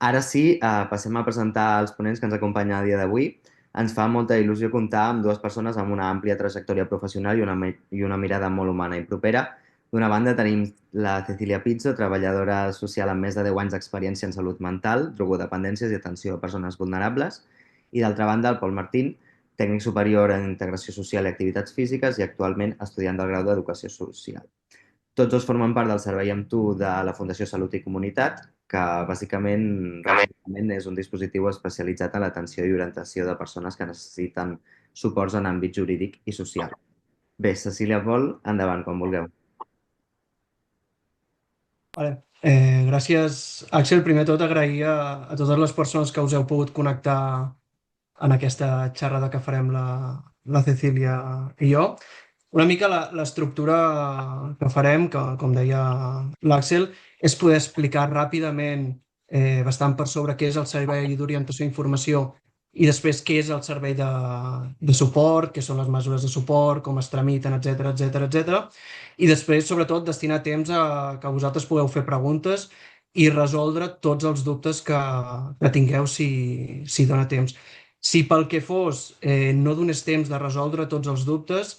Ara sí, passem a presentar els ponents que ens acompanyen a dia d'avui. Ens fa molta il·lusió comptar amb dues persones amb una àmplia trajectòria professional i una mirada molt humana i propera. D'una banda tenim la Cecilia Pizzo, treballadora social amb més de 10 anys d'experiència en salut mental, drogodependències i atenció a persones vulnerables. I d'altra banda el Pol Martín, tècnic superior en integració social i activitats físiques i actualment estudiant del grau d'Educació Social. Tots dos formen part del Servei amb tu de la Fundació Salut i Comunitat, que bàsicament és un dispositiu especialitzat en l'atenció i orientació de persones que necessiten suports en àmbit jurídic i social. Bé, Cecília, Pol, endavant, quan vulgueu. Vale. Gràcies, Axel. Primer de tot, agrair a totes les persones que us heu pogut connectar en aquesta xerrada que farem la Cecília i jo. Una mica l'estructura que farem, que com deia l'Àxel, és poder explicar ràpidament, bastant per sobre, què és el servei d'orientació i informació i després què és el servei de suport, què són les mesures de suport, com es tramiten, etc etc etc. I després, sobretot, destinar temps a que vosaltres pugueu fer preguntes i resoldre tots els dubtes que tingueu si dona temps. Si pel que fos no donés temps de resoldre tots els dubtes,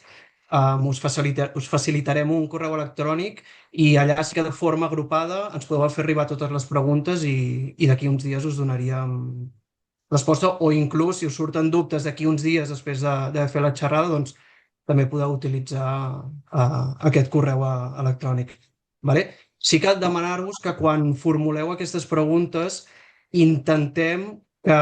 us facilitarem un correu electrònic i allà sí que de forma agrupada ens podeu fer arribar totes les preguntes i d'aquí uns dies us donaríem resposta, o inclús si us surten dubtes d'aquí uns dies després de fer la xerrada, doncs també podeu utilitzar aquest correu electrònic. Vale? Sí que demanar-vos que quan formuleu aquestes preguntes intentem que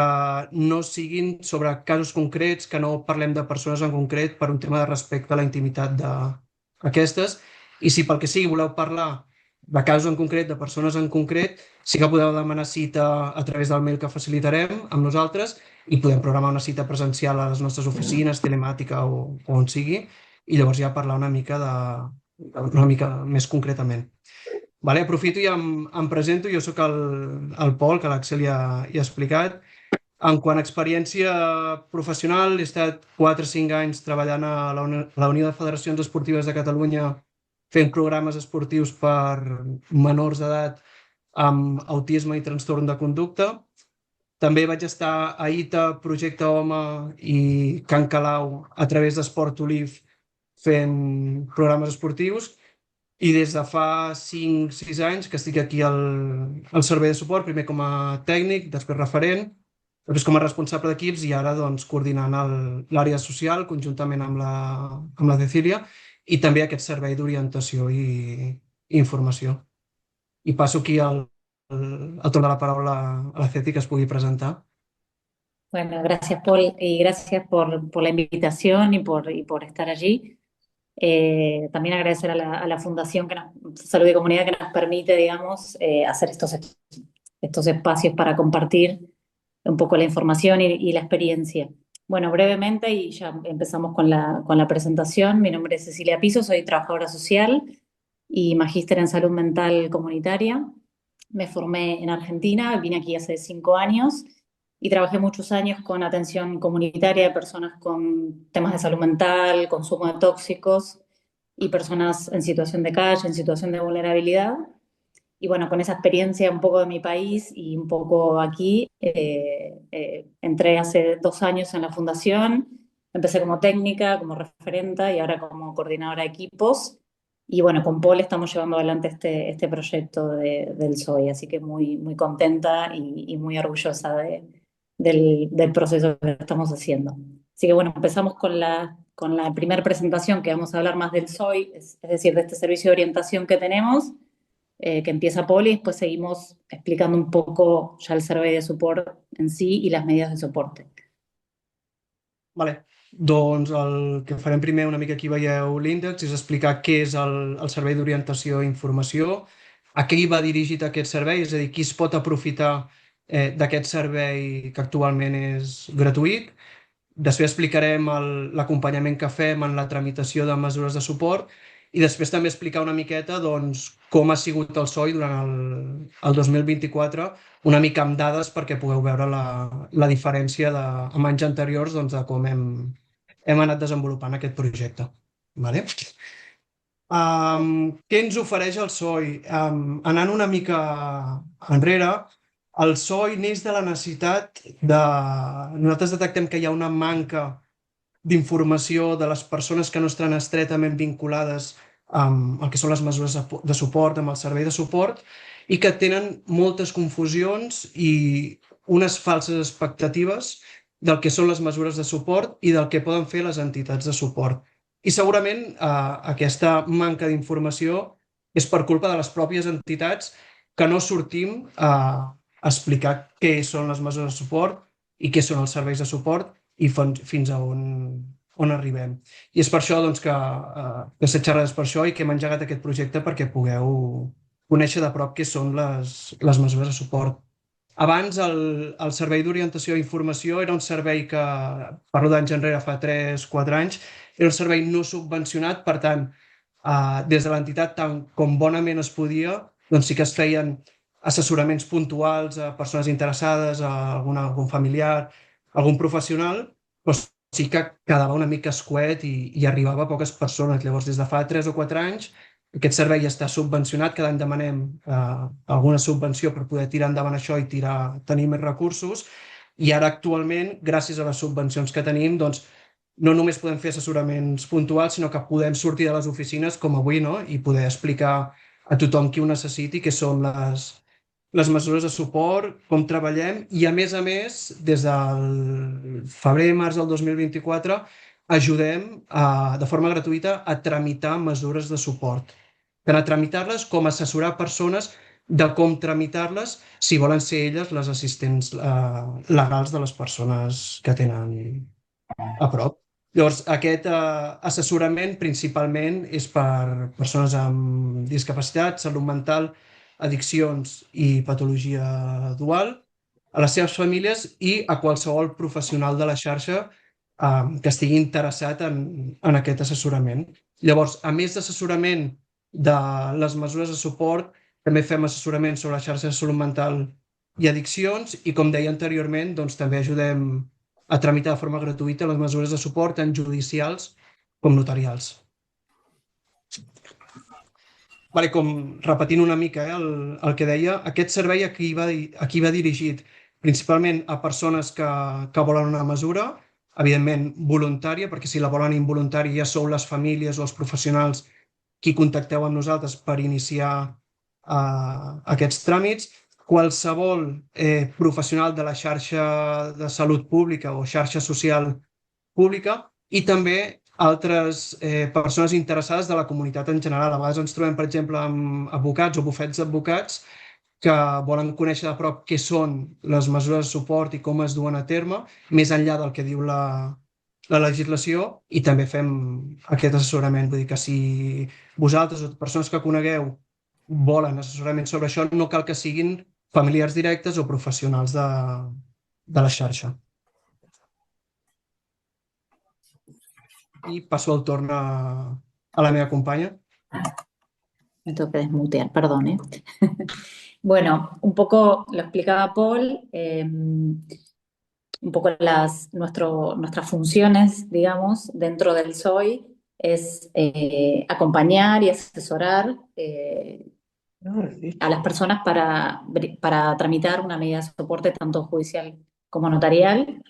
no siguin sobre casos concrets, que no parlem de persones en concret per un tema de respecte a la intimitat d'aquestes, i si pel que sigui voleu parlar de casos en concret, de persones en concret, sí que podeu demanar cita a través del mail que facilitarem amb nosaltres i podem programar una cita presencial a les nostres oficines, telemàtica o on sigui, i llavors ja parlar una mica més concretament. Vale, aprofito i em presento. Jo sóc el Pol, que l'Àxel ja ha explicat. En quant a experiència professional, he estat 4 o 5 anys treballant a la Unió de Federacions Esportives de Catalunya fent programes esportius per menors d'edat amb autisme i trastorn de conducta. També vaig estar a ITA, Projecte Home i Can Calau a través d'Esport Oliv fent programes esportius i des de fa 5-6 anys que estic aquí al servei de suport, primer com a tècnic, després referent, després com a responsable d'equips i ara doncs, coordinant l'àrea social conjuntament amb la Cecília i també aquest servei d'orientació i informació. I passo aquí el torn de la paraula a la Ceci que es pugui presentar. Bueno, gracias Paul y gracias por la invitación y por estar allí. También agradecer a la Fundación Salud y Comunidad que nos permite, digamos, hacer estos espacios para compartir un poco la información y la experiencia. Bueno, brevemente, y ya empezamos con la presentación, mi nombre es Cecilia Piso, soy trabajadora social y magíster en salud mental comunitaria. Me formé en Argentina, vine aquí hace 5 años y trabajé muchos años con atención comunitaria de personas con temas de salud mental, consumo de tóxicos y personas en situación de calle, en situación de vulnerabilidad. Y bueno, con esa experiencia un poco de mi país y un poco aquí, entré hace 2 años en la fundación, empecé como técnica, como referenta y ahora como coordinadora de equipos. Y bueno, con Paul estamos llevando adelante este proyecto del SOI, así que muy, muy contenta y muy orgullosa del proceso que estamos haciendo. Así que bueno, empezamos con la primera presentación que vamos a hablar más del SOI, es decir, de este servicio de orientación que tenemos, que empieza Paul y después seguimos explicando un poco ya el servei de suport en sí y las medidas de soporte. Vale. Doncs el que farem primer, una mica aquí veieu l'índex, és explicar què és el servei d'orientació i informació, a què hi va dirigit aquest servei, és a dir, qui es pot aprofitar d'aquest servei que actualment és gratuït. Després explicarem l'acompanyament que fem en la tramitació de mesures de suport i després també explicar una miqueta doncs, com ha sigut el SOI durant el 2024, una mica amb dades perquè pugueu veure la diferència amb anys anteriors doncs, de com hem anat desenvolupant aquest projecte. Vale? Què ens ofereix el SOI? Anant una mica enrere, El SOI neix de la necessitat de... Nosaltres detectem que hi ha una manca d'informació de les persones que no estan estretament vinculades amb el que són les mesures de suport, amb el servei de suport, i que tenen moltes confusions i unes falses expectatives del que són les mesures de suport i del que poden fer les entitats de suport. I segurament aquesta manca d'informació és per culpa de les pròpies entitats que no sortim a explicar què són les mesures de suport i què són els serveis de suport i fins a on arribem. I és per això doncs, que se xerrades per això i que hem engegat aquest projecte perquè pugueu conèixer de prop què són les mesures de suport. Abans el Servei d'Orientació i Informació era un servei que, parlo d'anys enrere, fa 3-4 anys, era un servei no subvencionat, per tant, des de l'entitat, tant com bonament es podia, doncs sí que es feien assessoraments puntuals a persones interessades, a algun familiar, algun professional, però sí que quedava una mica escuet i arribava a poques persones. Llavors, des de fa 3 o 4 anys, aquest servei està subvencionat, cada any demanem alguna subvenció per poder tirar endavant això i tenir més recursos, i ara actualment, gràcies a les subvencions que tenim, doncs, no només podem fer assessoraments puntuals, sinó que podem sortir de les oficines com avui, no? I poder explicar a tothom qui ho necessiti què són les mesures de suport, com treballem, i a més, des del febrer-març del 2024, ajudem de forma gratuïta a tramitar mesures de suport. Tant a tramitar-les com a assessorar persones de com tramitar-les si volen ser elles les assistents legals de les persones que tenen a prop. Llavors, aquest assessorament principalment és per persones amb discapacitat, salut mental, addiccions i patologia dual, a les seves famílies i a qualsevol professional de la xarxa que estigui interessat en aquest assessorament. Llavors, a més d'assessorament de les mesures de suport, també fem assessorament sobre la xarxa de salut mental i addiccions i, com deia anteriorment, doncs, també ajudem a tramitar de forma gratuïta les mesures de suport tant judicials com notarials. Vale, com repetint una mica el que deia, aquest servei aquí va dirigit principalment a persones que volen una mesura, evidentment voluntària, perquè si la volen involuntària ja sou les famílies o els professionals qui contacteu amb nosaltres per iniciar aquests tràmits. Qualsevol professional de la xarxa de salut pública o xarxa social pública i també altres persones interessades de la comunitat en general. A vegades ens trobem, per exemple, amb advocats o bufets d'advocats que volen conèixer de prop què són les mesures de suport i com es duen a terme, més enllà del que diu la legislació, i també fem aquest assessorament. Vull dir que si vosaltres o persones que conegueu volen assessorament sobre això, no cal que siguin familiars directes o professionals de la xarxa. Y paso el torn a la meva companya. Me tengo que desmutear, perdón, ¿eh? Bueno, un poco lo explicaba Paul, un poco nuestras funciones, digamos, dentro del SOI es acompañar y asesorar a las personas para tramitar una medida de soporte tanto judicial como notarial.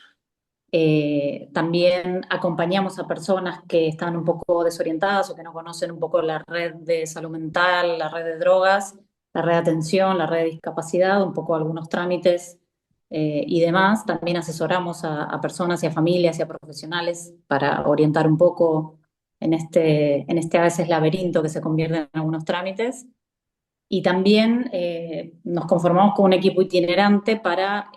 También acompañamos a personas que están un poco desorientadas o que no conocen un poco la red de salud mental, la red de drogas, la red de atención, la red de discapacidad, un poco algunos trámites y demás. También asesoramos a personas y a familias y a profesionales para orientar un poco en este a veces laberinto que se convierte en algunos trámites. Y también nos conformamos con un equipo itinerante para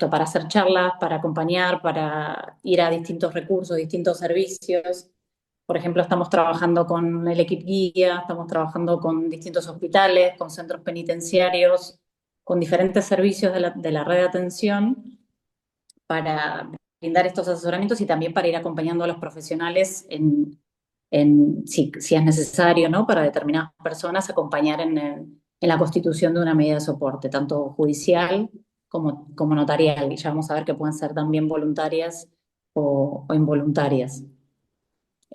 para hacer charlas, para acompañar, para ir a distintos recursos, distintos servicios. Por ejemplo, estamos trabajando con el equipo guía, estamos trabajando con distintos hospitales, con centros penitenciarios, con diferentes servicios de la red de atención para brindar estos asesoramientos y también para ir acompañando a los profesionales si es necesario, ¿no? Para determinadas personas acompañar en la constitución de una medida de soporte, tanto judicial como notarial, y ya vamos a ver que pueden ser también voluntarias o involuntarias.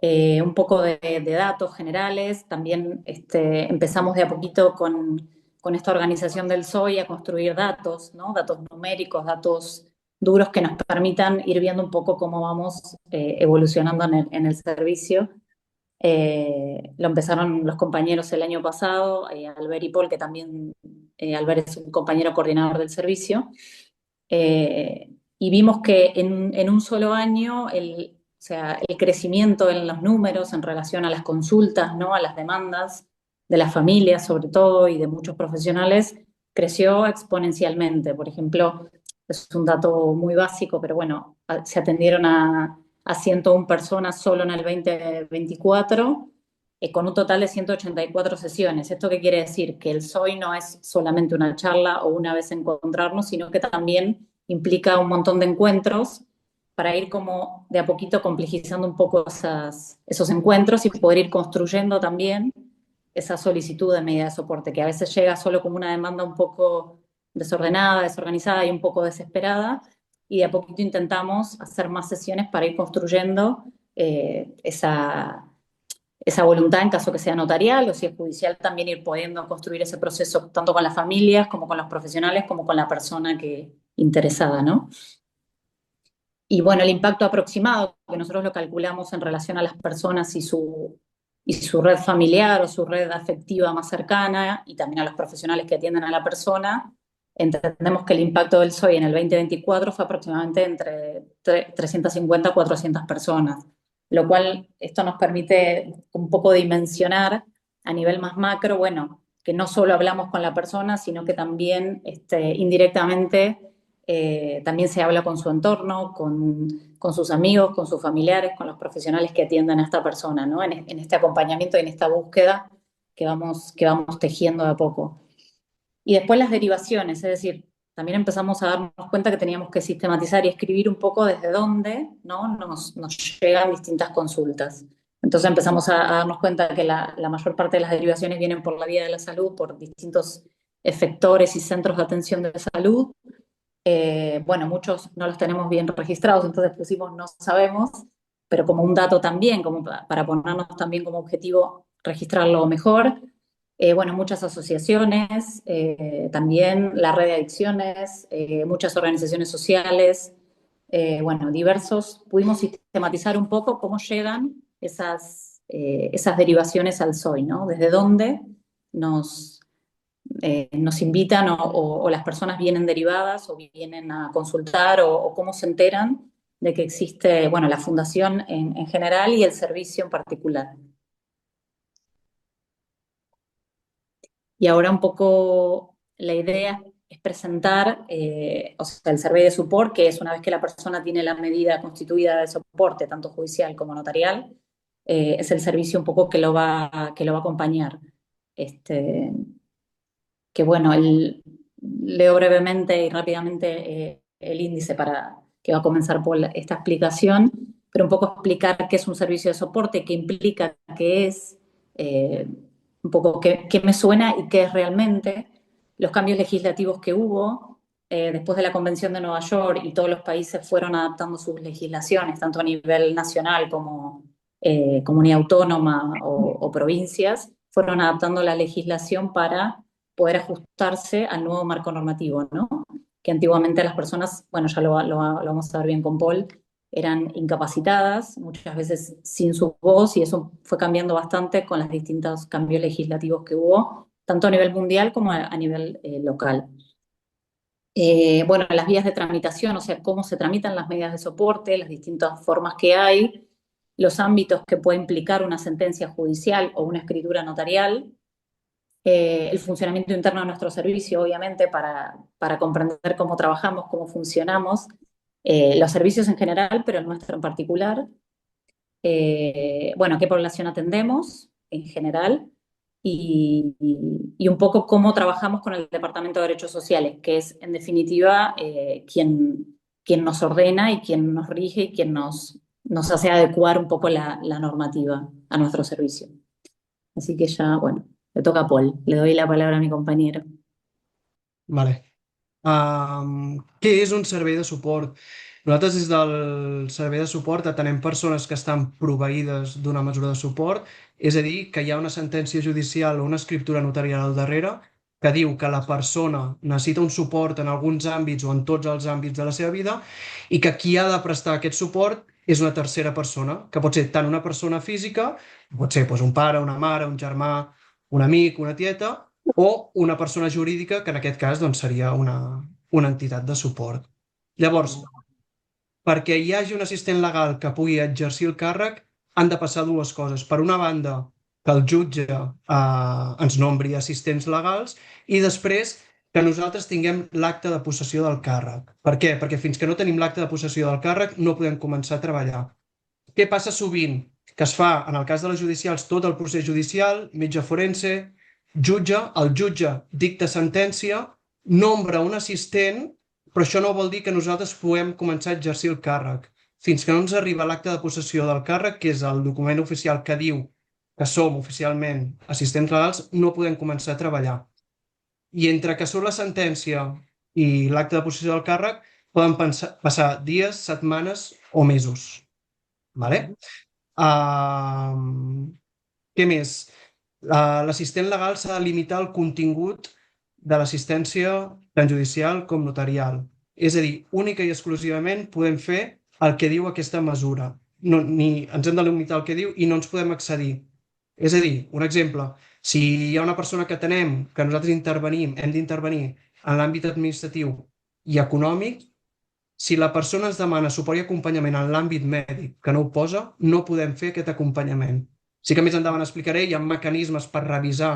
Un poco de datos generales, también empezamos de a poquito con con esta organización del SOI a construir datos, ¿no? Datos numéricos, datos duros que nos permitan ir viendo un poco cómo vamos evolucionando en el servicio. Lo empezaron los compañeros el año pasado, Albert y Paul, que también Albert es un compañero coordinador del servicio, y vimos que en un solo año o sea, el crecimiento en los números en relación a las consultas, ¿no? A las demandas de las familias sobre todo y de muchos profesionales creció exponencialmente. Por ejemplo, es un dato muy básico, pero bueno, se atendieron a 101 personas solo en el 2024, con un total de 184 sesiones. ¿Esto qué quiere decir? Que el SOI no es solamente una charla o una vez encontrarnos, sino que también implica un montón de encuentros para ir como de a poquito complejizando un poco esos encuentros y poder ir construyendo también esa solicitud de medida de soporte, que a veces llega solo como una demanda un poco desordenada, desorganizada y un poco desesperada, y de a poquito intentamos hacer más sesiones para ir construyendo esa voluntad en caso que sea notarial o si es judicial, también ir pudiendo construir ese proceso tanto con las familias como con los profesionales como con la persona interesada, ¿no? Y bueno, el impacto aproximado, que nosotros lo calculamos en relación a las personas y su red familiar o su red afectiva más cercana, y también a los profesionales que atienden a la persona, entendemos que el impacto del SOI en el 2024 fue aproximadamente entre 350 a 400 personas, lo cual esto nos permite un poco dimensionar a nivel más macro, bueno, que no solo hablamos con la persona, sino que también indirectamente también se habla con su entorno, con sus amigos, con sus familiares, con los profesionales que atienden a esta persona, ¿no? En este acompañamiento y en esta búsqueda que vamos tejiendo de a poco. Y después las derivaciones, es decir, también empezamos a darnos cuenta que teníamos que sistematizar y escribir un poco desde dónde, ¿no? nos llegan distintas consultas. Entonces empezamos a darnos cuenta que la mayor parte de las derivaciones vienen por la vía de la salud, por distintos efectores y centros de atención de salud. Bueno, muchos no los tenemos bien registrados, entonces pusimos no sabemos, pero como un dato también, como para ponernos también como objetivo registrarlo mejor. Bueno, muchas asociaciones, también la red de adicciones, muchas organizaciones sociales, bueno, diversos. Pudimos sistematizar un poco cómo llegan esas derivaciones al SOI, ¿no? Desde dónde nos invitan o las personas vienen derivadas o vienen a consultar o cómo se enteran de que existe, bueno, la fundación en general y el servicio en particular. Y ahora un poco la idea es presentar, o sea, el survey de support, que es una vez que la persona tiene la medida constituida de soporte, tanto judicial como notarial, es el servicio un poco que lo va a acompañar. Que bueno, leo brevemente y rápidamente el índice para que va a comenzar por esta explicación, pero un poco explicar qué es un servicio de soporte, qué implica, qué es, un poco qué me suena y qué es realmente, los cambios legislativos que hubo después de la Convención de Nueva York y todos los países fueron adaptando sus legislaciones, tanto a nivel nacional como comunidad autónoma o provincias, fueron adaptando la legislación para poder ajustarse al nuevo marco normativo, ¿no? Que antiguamente las personas, bueno, ya lo vamos a ver bien con Paul, eran incapacitadas, muchas veces sin su voz, y eso fue cambiando bastante con los distintos cambios legislativos que hubo, tanto a nivel mundial como a nivel local. Bueno, las vías de tramitación, o sea, cómo se tramitan las medidas de soporte, las distintas formas que hay, los ámbitos que puede implicar una sentencia judicial o una escritura notarial, el funcionamiento interno de nuestro servicio, obviamente, para comprender cómo trabajamos, cómo funcionamos, los servicios en general, pero el nuestro en particular. Bueno, qué población atendemos en general y un poco cómo trabajamos con el Departamento de Derechos Sociales, que es, en definitiva, quien nos ordena y quien nos rige y quien nos hace adecuar un poco la normativa a nuestro servicio. Así que ya, bueno, le toca a Paul. Le doy la palabra a mi compañero. Vale. Què és un servei de suport? Nosaltres des del servei de suport atenem persones que estan proveïdes d'una mesura de suport, és a dir, que hi ha una sentència judicial o una escriptura notarial al darrere que diu que la persona necessita un suport en alguns àmbits o en tots els àmbits de la seva vida i que qui ha de prestar aquest suport és una tercera persona, que pot ser tant una persona física, pot ser un pare, una mare, un germà, un amic, una tieta, o una persona jurídica, que en aquest cas seria una entitat de suport. Llavors, perquè hi hagi un assistent legal que pugui exercir el càrrec, han de passar dues coses. Per una banda, que el jutge ens nombri assistents legals i després que nosaltres tinguem l'acte de possessió del càrrec. Per què? Perquè fins que no tenim l'acte de possessió del càrrec no podem començar a treballar. Què passa sovint? Que es fa, en el cas de les judicials, tot el procés judicial, metge forense, jutge, el jutge dicta sentència, nombra un assistent, però això no vol dir que nosaltres puguem començar a exercir el càrrec. Fins que no ens arriba l'acte de possessió del càrrec, que és el document oficial que diu que som oficialment assistents legals, no podem començar a treballar. I entre que surt la sentència i l'acte de possessió del càrrec poden passar dies, setmanes o mesos. Vale? Què més? L'assistent legal s'ha de limitar el contingut de l'assistència tant judicial com notarial. És a dir, única i exclusivament podem fer el que diu aquesta mesura. Ens hem de limitar el que diu i no ens podem excedir. És a dir, un exemple, si hi ha una persona que tenem, que nosaltres hem d'intervenir en l'àmbit administratiu i econòmic, si la persona ens demana suport i acompanyament en l'àmbit mèdic que no ho posa, no podem fer aquest acompanyament. Sí que més endavant explicaré, hi ha mecanismes per revisar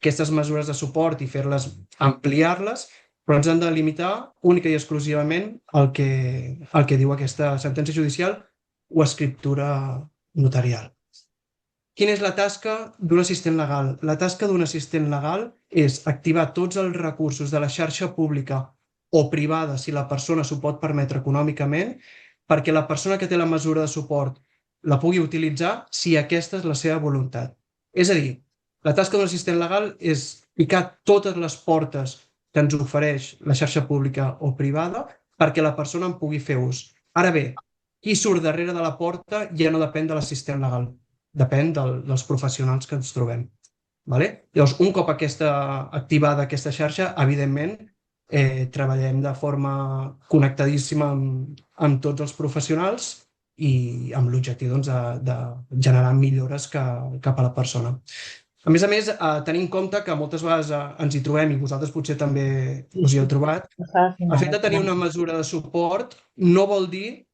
aquestes mesures de suport i fer-les, ampliar-les, però ens han de limitar única i exclusivament el que diu aquesta sentència judicial o escriptura notarial. Quina és la tasca d'un assistent legal? La tasca d'un assistent legal és activar tots els recursos de la xarxa pública o privada, si la persona s'ho pot permetre econòmicament, perquè la persona que té la mesura de suport la pugui utilitzar si aquesta és la seva voluntat. És a dir, la tasca d'un assistent legal és picar totes les portes que ens ofereix la xarxa pública o privada perquè la persona en pugui fer ús. Ara bé, qui surt darrere de la porta ja no depèn de l'assistent legal, depèn dels professionals que ens trobem. Llavors, un cop activada aquesta xarxa, evidentment, treballem de forma connectadíssima amb tots els professionals i amb l'objectiu de generar millores cap a la persona. A més, tenir en compte que moltes vegades ens hi trobem, i vosaltres potser també us hi heu trobat, el fet de tenir una mesura de suport no vol dir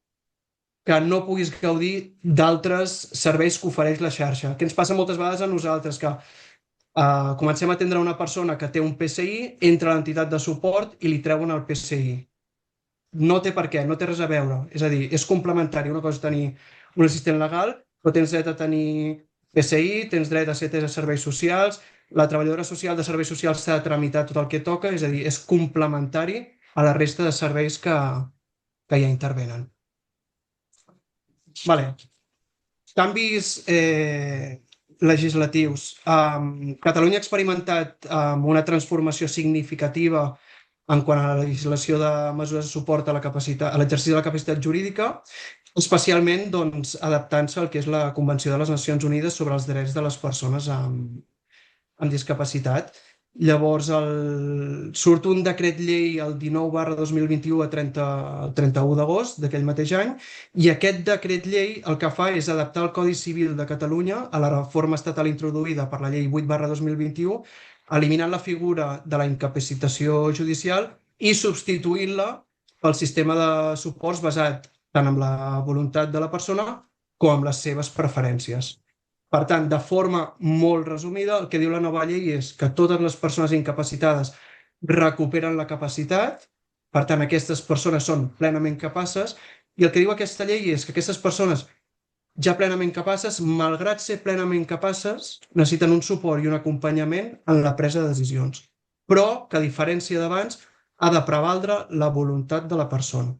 que no puguis gaudir d'altres serveis que ofereix la xarxa. Què ens passa moltes vegades a nosaltres? Que comencem a atendre una persona que té un PSI, entra a l'entitat de suport i li treuen el PSI. No té per què, no té res a veure. És a dir, és complementari. Una cosa és tenir un assistent legal, però tens dret a tenir PSI, tens dret a ser atès a serveis socials, la treballadora social de serveis socials s'ha de tramitar tot el que toca, és a dir, és complementari a la resta de serveis que ja intervenen. Canvis legislatius. Catalunya ha experimentat una transformació significativa en quant a la legislació de mesures de suport a l'exercici de la capacitat jurídica, especialment adaptant-se al que és la Convenció de les Nacions Unides sobre els drets de les persones amb discapacitat. Llavors, surt un decret llei el 19/2021 el 31 d'agost d'aquell mateix any i aquest decret llei el que fa és adaptar el Codi Civil de Catalunya a la reforma estatal introduïda per la llei 8/2021, eliminant la figura de la incapacitació judicial i substituint-la pel sistema de suports basat tant en la voluntat de la persona com en les seves preferències. Per tant, de forma molt resumida, el que diu la nova llei és que totes les persones incapacitades recuperen la capacitat, per tant, aquestes persones són plenament capaces, i el que diu aquesta llei és que aquestes persones ja plenament capaces, malgrat ser plenament capaces, necessiten un suport i un acompanyament en la presa de decisions, però que, a diferència d'abans, ha de prevaldre la voluntat de la persona.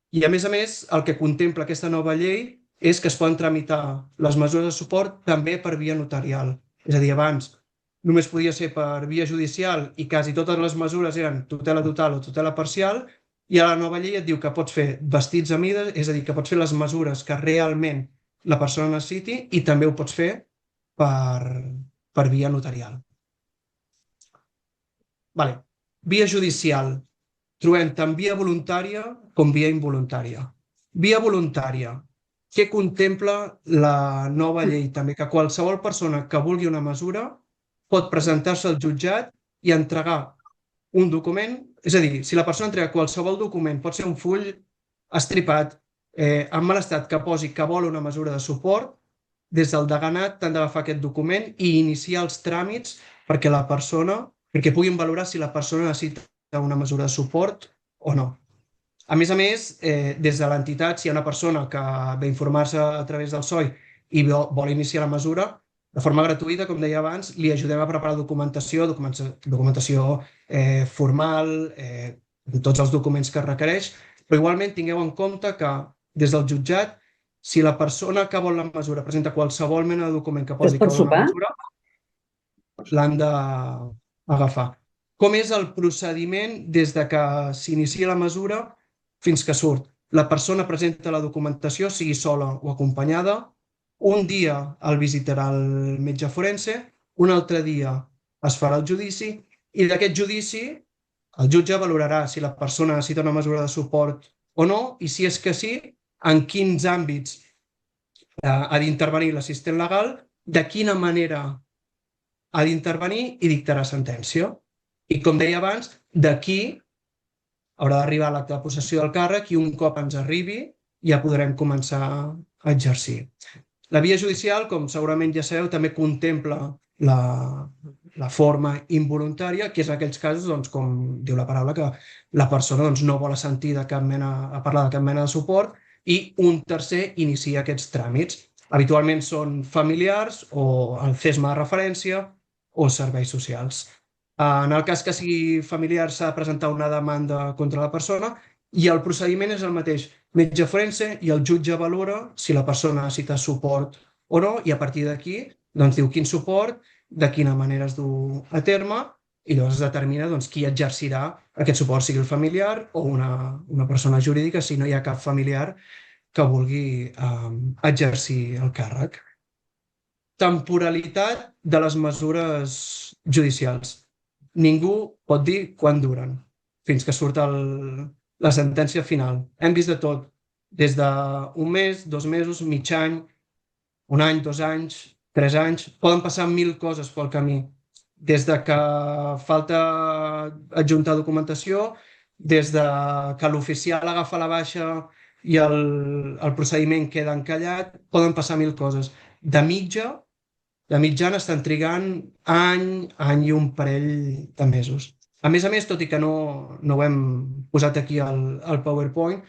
I, a més, el que contempla aquesta nova llei és que es poden tramitar les mesures de suport també per via notarial. És a dir, abans només podia ser per via judicial i quasi totes les mesures eren tutela total o tutela parcial, i a la nova llei et diu que pots fer vestits a mida, és a dir, que pots fer les mesures que realment la persona necessiti i també ho pots fer per via notarial. Vale. Via judicial. Trobem tant via voluntària com via involuntària. Via voluntària. Què contempla la nova llei? També que qualsevol persona que vulgui una mesura pot presentar-se al jutjat i entregar un document, és a dir, si la persona entrega qualsevol document, pot ser un full estripat, en mal estat, que posi que vol una mesura de suport, des del deganat t'han d'agafar aquest document i iniciar els tràmits perquè puguin valorar si la persona necessita una mesura de suport o no. A més, des de l'entitat, si hi ha una persona que ve a informar-se a través del SOI i vol iniciar la mesura, de forma gratuïta, com deia abans, li ajudem a preparar documentació formal, tots els documents que es requereix, però igualment tingueu en compte que des del jutjat, si la persona que vol la mesura presenta qualsevol mena de document que posi que vol una mesura, l'han d'agafar. Com és el procediment des de que s'inicia la mesura fins que surt? La persona presenta la documentació, sigui sola o acompanyada. Un dia el visitarà el metge forense, un altre dia es farà el judici i d'aquest judici el jutge valorarà si la persona necessita una mesura de suport o no i si és que sí, en quins àmbits ha d'intervenir l'assistent legal, de quina manera ha d'intervenir i dictarà sentència. I com deia abans, d'aquí haurà d'arribar l'acte de possessió del càrrec i un cop ens arribi ja podrem començar a exercir. La via judicial, com segurament ja sabeu, també contempla la forma involuntària, que és en aquells casos, com diu la paraula, que la persona no vol assentir a parlar de cap mena de suport i un tercer inicia aquests tràmits. Habitualment són familiars o el CESMA de referència o serveis socials. En el cas que sigui familiar s'ha de presentar una demanda contra la persona i el procediment és el mateix. Metge forense i el jutge valora si la persona necessita suport o no i a partir d'aquí diu quin suport, de quina manera es du a terme i llavors es determina qui exercirà aquest suport, sigui el familiar o una persona jurídica si no hi ha cap familiar que vulgui exercir el càrrec. Temporalitat de les mesures judicials. Ningú pot dir quan duren, fins que surt la sentència final. Hem vist de tot, des d'un mes, 2 mesos, mig any, 1 any, 2 anys, 3 anys, poden passar 1000 coses pel camí. Des de que falta adjuntar documentació, des de que l'oficial agafa la baixa i el procediment queda encallat, poden passar 1000 coses. De mitjana estan trigant any i un parell de mesos. A més, tot i que no ho hem posat aquí al PowerPoint,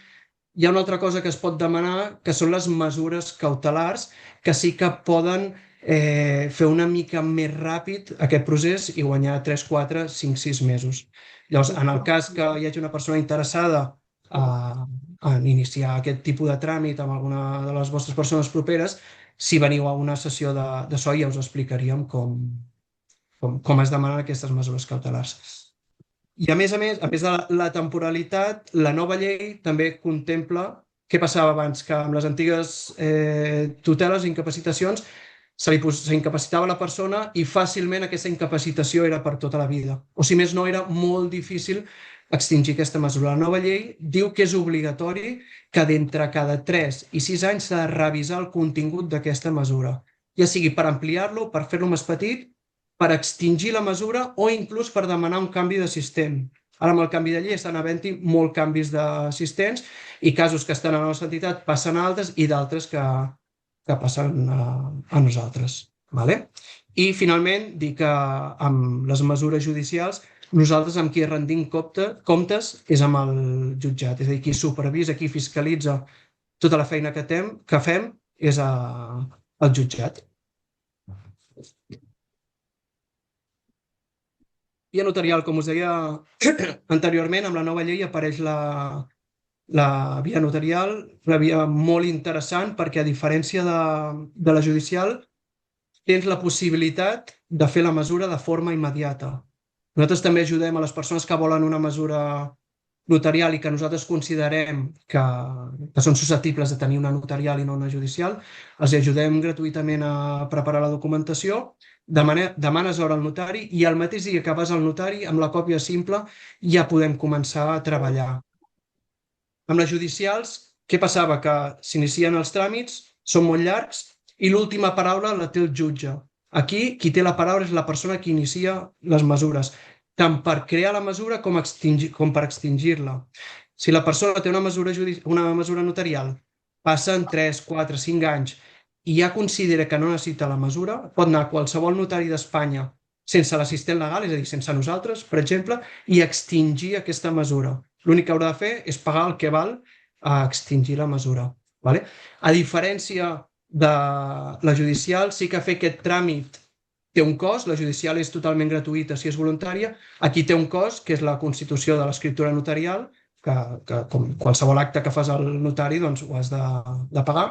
hi ha una altra cosa que es pot demanar, que són les mesures cautelars, que sí que poden fer una mica més ràpid aquest procés i guanyar 3, 4, 5, 6 mesos. Llavors, en el cas que hi hagi una persona interessada en iniciar aquest tipus de tràmit amb alguna de les vostres persones properes, si veniu a una sessió de SOI ja us explicaríem com es demanen aquestes mesures cautelars. I a més de la temporalitat, la nova llei també contempla què passava abans, que amb les antigues tuteles i incapacitacions s'incapacitava la persona i fàcilment aquesta incapacitació era per tota la vida. O si més no, era molt difícil extingir aquesta mesura. La nova llei diu que és obligatori que d'entre cada 3 i 6 anys s'ha de revisar el contingut d'aquesta mesura, ja sigui per ampliar-lo, per fer-lo més petit, per extingir la mesura o inclús per demanar un canvi d'assistent. Ara amb el canvi de llei estan havent-hi molts canvis d'assistents i casos que estan a la nostra entitat passen a altres i d'altres que passen a nosaltres. I finalment dir que amb les mesures judicials nosaltres amb qui rendim comptes és amb el jutjat, és a dir, qui supervisa, qui fiscalitza tota la feina que fem és el jutjat. Via notarial, com us deia anteriorment, amb la nova llei apareix la via notarial, una via molt interessant perquè a diferència de la judicial tens la possibilitat de fer la mesura de forma immediata. Nosaltres també ajudem a les persones que volen una mesura notarial i que nosaltres considerem que són susceptibles de tenir una notarial i no una judicial, els ajudem gratuïtament a preparar la documentació, demanes hora al notari i el mateix dia que vas al notari, amb la còpia simple, ja podem començar a treballar. Amb les judicials, què passava? Que s'inicien els tràmits, són molt llargs i l'última paraula la té el jutge. Aquí, qui té la paraula és la persona que inicia les mesures, tant per crear la mesura com per extingir-la. Si la persona té una mesura notarial, passen 3, 4, 5 anys i ja considera que no necessita la mesura, pot anar a qualsevol notari d'Espanya sense l'assistent legal, és a dir, sense nosaltres, per exemple, i extingir aquesta mesura. L'únic que haurà de fer és pagar el que val a extingir la mesura. Vale? A diferència de la judicial, sí que fer aquest tràmit té un cost, la judicial és totalment gratuïta si és voluntària, aquí té un cost, que és la constitució de l'escriptura notarial, que com qualsevol acte que fas al notari doncs ho has de pagar,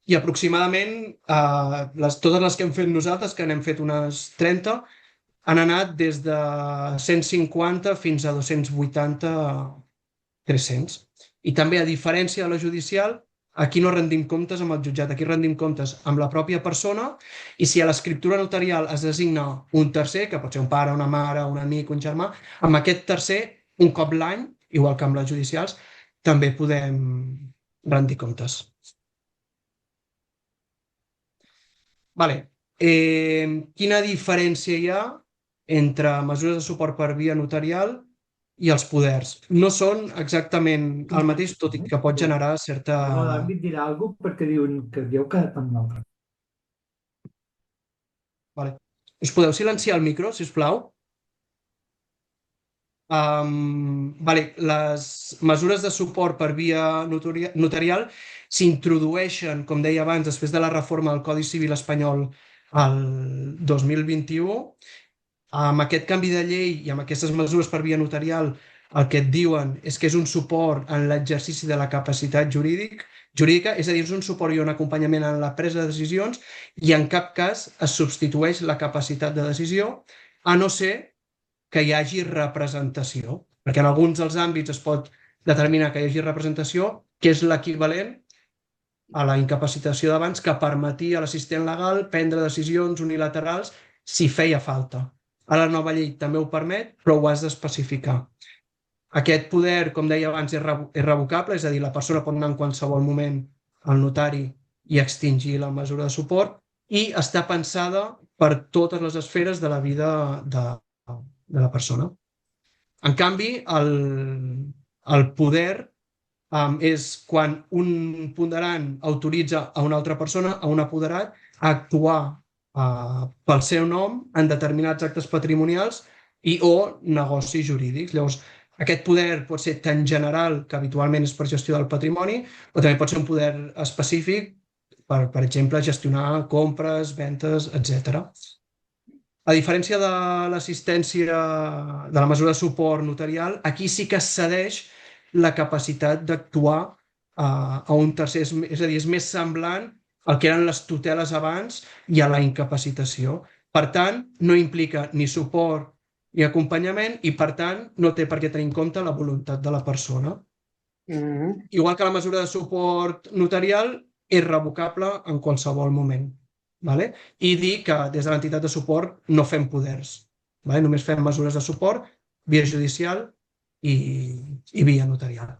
i aproximadament totes les que hem fet nosaltres, que n'hem fet unes 30, han anat des de 150 fins a 280, 300. I també, a diferència de la judicial, aquí no rendim comptes amb el jutjat, aquí rendim comptes amb la pròpia persona i si a l'escriptura notarial es designa un tercer, que pot ser un pare, una mare, un amic, un germà, amb aquest tercer, un cop l'any, igual que amb les judicials, també podem rendir comptes. Vale. Quina diferència hi ha entre mesures de suport per via notarial i els poders? No són exactament el mateix, tot i que pot generar certa... L'àmbit dirà alguna cosa perquè diuen que havíeu quedat amb l'altre. Vale. Us podeu silenciar el micro, si us plau? Vale. Les mesures de suport per via notarial s'introdueixen, com deia abans, després de la reforma del Codi Civil espanyol el 2021. Amb aquest canvi de llei i amb aquestes mesures per via notarial el que et diuen és que és un suport en l'exercici de la capacitat jurídica, és a dir, és un suport i un acompanyament en la presa de decisions i en cap cas es substitueix la capacitat de decisió, a no ser que hi hagi representació, perquè en alguns dels àmbits es pot determinar que hi hagi representació, que és l'equivalent a la incapacitació d'abans que permetia a l'assistent legal prendre decisions unilaterals si feia falta. Ara la nova llei també ho permet, però ho has d'especificar. Aquest poder, com deia abans, és revocable, és a dir, la persona pot anar en qualsevol moment al notari i extingir la mesura de suport i està pensada per totes les esferes de la vida de la persona. En canvi, el poder és quan un ponderant autoritza a una altra persona, a un apoderat, a actuar pel seu nom en determinats actes patrimonials i o negocis jurídics. Llavors, aquest poder pot ser tan general, que habitualment és per gestió del patrimoni, o també pot ser un poder específic per exemple, gestionar compres, ventes, etc. A diferència de l'assistència de la mesura de suport notarial, aquí sí que es cedeix la capacitat d'actuar a un tercer, és a dir, és més semblant al que eren les tuteles abans i a la incapacitació. Per tant, no implica ni suport ni acompanyament i, per tant, no té per què tenir en compte la voluntat de la persona. Igual que la mesura de suport notarial és revocable en qualsevol moment. Vale? I dir que des de l'entitat de suport no fem poders. Vale? Només fem mesures de suport via judicial i via notarial.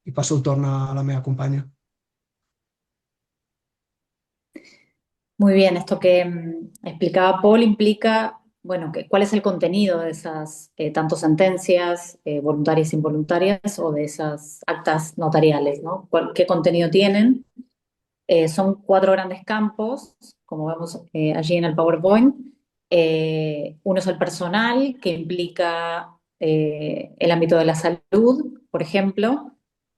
I passo el torn a la meva companya. Muy bien, esto que explicaba Paul implica, bueno, cuál es el contenido de esas tanto sentencias voluntarias e involuntarias o de esas actas notariales, ¿no? ¿Qué contenido tienen? Son 4 grandes campos, como vemos allí en el PowerPoint. Uno es el personal, que implica el ámbito de la salud, por ejemplo,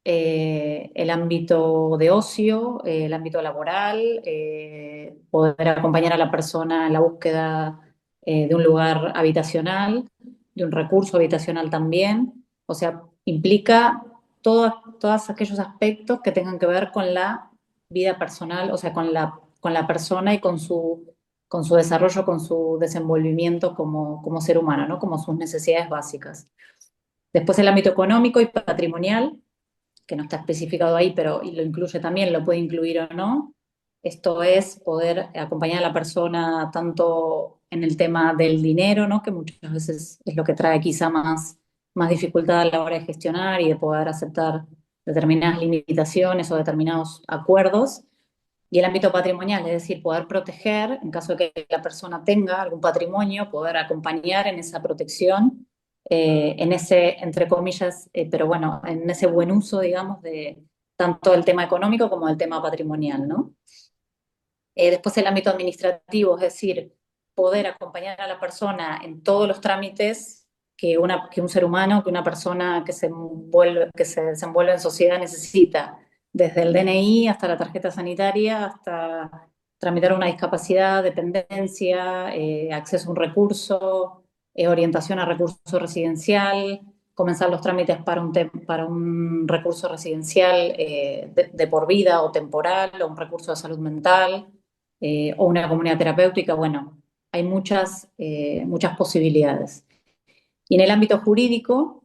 el ámbito de ocio, el ámbito laboral, poder acompañar a la persona en la búsqueda de un lugar habitacional, de un recurso habitacional también. O sea, implica todos aquellos aspectos que tengan que ver con la vida personal, o sea, con la persona y con su desarrollo, con su desenvolvimiento como ser humano, ¿no? Como sus necesidades básicas. Después el ámbito económico y patrimonial, que no está especificado ahí, pero lo incluye también, lo puede incluir o no. Esto es poder acompañar a la persona tanto en el tema del dinero, ¿no? Que muchas veces es lo que trae quizá más dificultad a la hora de gestionar y de poder aceptar determinadas limitaciones o determinados acuerdos. Y el ámbito patrimonial, es decir, poder proteger, en caso de que la persona tenga algún patrimonio, poder acompañar en esa protección, en ese, entre comillas, pero bueno, en ese buen uso, digamos, de tanto el tema económico como el tema patrimonial, ¿no? Después el ámbito administrativo, es decir, poder acompañar a la persona en todos los trámites que un ser humano, que una persona que se desenvuelve en sociedad necesita, desde el DNI hasta la tarjeta sanitaria, hasta tramitar una discapacidad, dependencia, acceso a un recurso, orientación a recurso residencial, comenzar los trámites para un recurso residencial de por vida o temporal, o un recurso de salud mental, o una comunidad terapéutica. Bueno, hay muchas posibilidades. Y en el ámbito jurídico,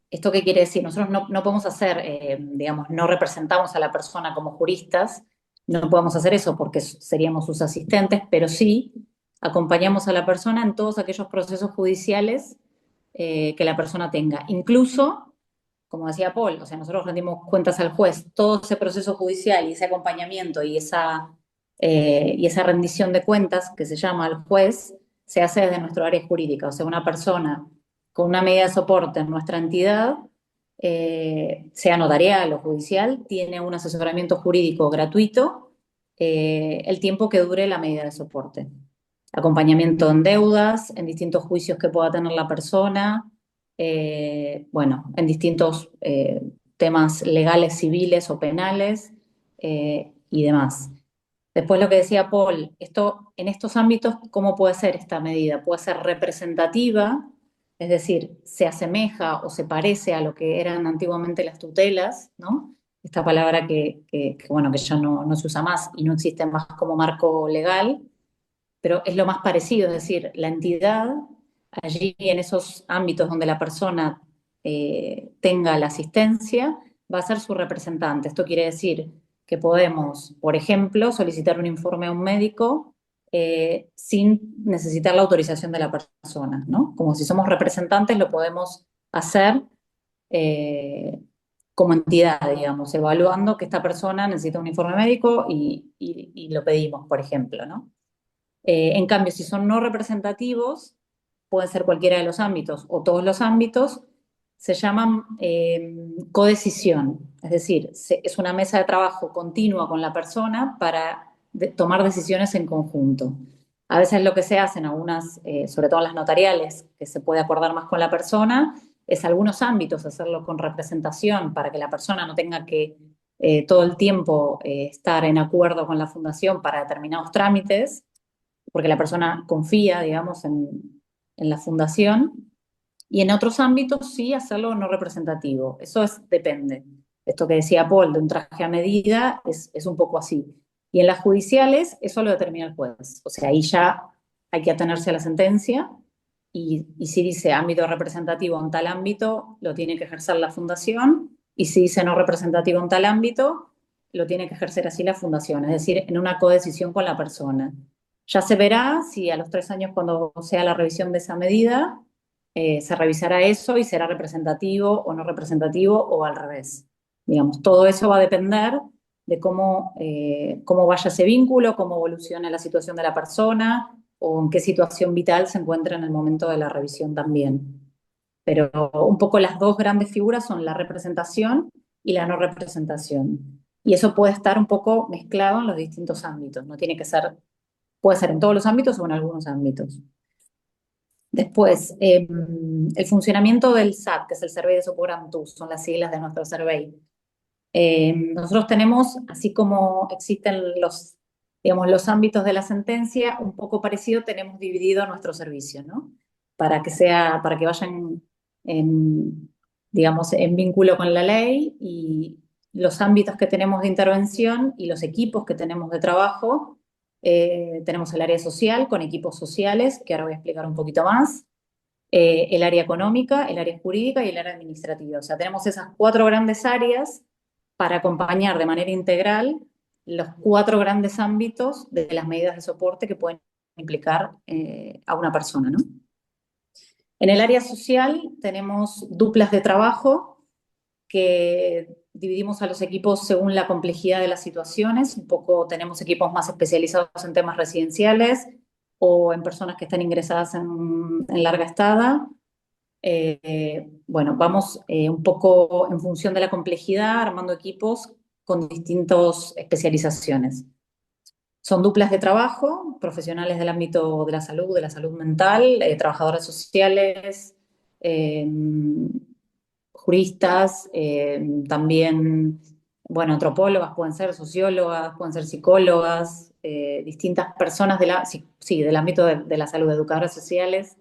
¿esto qué quiere decir? Nosotros no podemos hacer, digamos, no representamos a la persona como juristas, no podemos hacer eso porque seríamos sus asistentes, pero sí acompañamos a la persona en todos aquellos procesos judiciales que la persona tenga. Incluso, como decía Paul, o sea, nosotros rendimos cuentas al juez, todo ese proceso judicial y ese acompañamiento y esa rendición de cuentas que se llama al juez, se hace desde nuestro área jurídica. O sea, una persona con una medida de soporte en nuestra entidad, sea notarial o judicial, tiene un asesoramiento jurídico gratuito el tiempo que dure la medida de soporte. Acompañamiento en deudas, en distintos juicios que pueda tener la persona, bueno, en distintos temas legales, civiles o penales y demás. Después lo que decía Paul, en estos ámbitos, ¿cómo puede ser esta medida? Puede ser representativa, es decir, se asemeja o se parece a lo que eran antiguamente las tutelas, ¿no? Esta palabra bueno, que ya no se usa más y no existe más como marco legal, pero es lo más parecido, es decir, la entidad allí en esos ámbitos donde la persona tenga la asistencia va a ser su representante. Esto quiere decir que podemos, por ejemplo, solicitar un informe a un médico sin necesitar la autorización de la persona, ¿no? Como si somos representantes lo podemos hacer como entidad, digamos, evaluando que esta persona necesita un informe médico y lo pedimos, por ejemplo, ¿no? En cambio, si son no representativos, pueden ser cualquiera de los ámbitos o todos los ámbitos, se llaman codecisión. Es decir, es una mesa de trabajo continua con la persona para tomar decisiones en conjunto. A veces lo que se hace en algunas, sobre todo en las notariales, que se puede acordar más con la persona, es algunos ámbitos hacerlo con representación para que la persona no tenga que todo el tiempo estar en acuerdo con la fundación para determinados trámites, porque la persona confía, digamos, en la fundación, y en otros ámbitos sí hacerlo no representativo. Eso depende. Esto que decía Paul, de un traje a medida, es un poco así. Y en las judiciales, eso lo determina el juez. O sea, ahí ya hay que atenerse a la sentencia, y si dice ámbito representativo en tal ámbito, lo tiene que ejercer la fundación, y si dice no representativo en tal ámbito, lo tiene que ejercer así la fundación, es decir, en una codecisión con la persona. Ya se verá si a los 3 años, cuando sea la revisión de esa medida, se revisará eso y será representativo o no representativo o al revés. Digamos, todo eso va a depender de cómo vaya ese vínculo, cómo evolucione la situación de la persona o en qué situación vital se encuentra en el momento de la revisión también. Pero un poco las dos grandes figuras son la representación y la no representación. Y eso puede estar un poco mezclado en los distintos ámbitos, no tiene que ser, puede ser en todos los ámbitos o en algunos ámbitos. Después, el funcionamiento del SAT, que es el Servei de Suport amb Tu, son las siglas de nuestro survey. Nosotros tenemos, así como existen digamos, los ámbitos de la sentencia, un poco parecido, tenemos dividido nuestro servicio, ¿no? Para que vayan digamos, en vínculo con la ley, y los ámbitos que tenemos de intervención y los equipos que tenemos de trabajo. Tenemos el área social con equipos sociales, que ahora voy a explicar un poquito más. el área económica, el área jurídica y el área administrativa. O sea, tenemos esas 4 grandes áreas para acompañar de manera integral los 4 grandes ámbitos de las medidas de soporte que pueden implicar a una persona, ¿no? En el área social tenemos duplas de trabajo que dividimos a los equipos según la complejidad de las situaciones. Un poco tenemos equipos más especializados en temas residenciales o en personas que están ingresadas en larga estada. Bueno, vamos un poco en función de la complejidad, armando equipos con distintas especializaciones. Son duplas de trabajo, profesionales del ámbito de la salud mental, trabajadoras sociales, eh, juristas, también, bueno, antropólogas, pueden ser sociólogas, pueden ser psicólogas, distintas personas del ámbito de la salud, educadoras sociales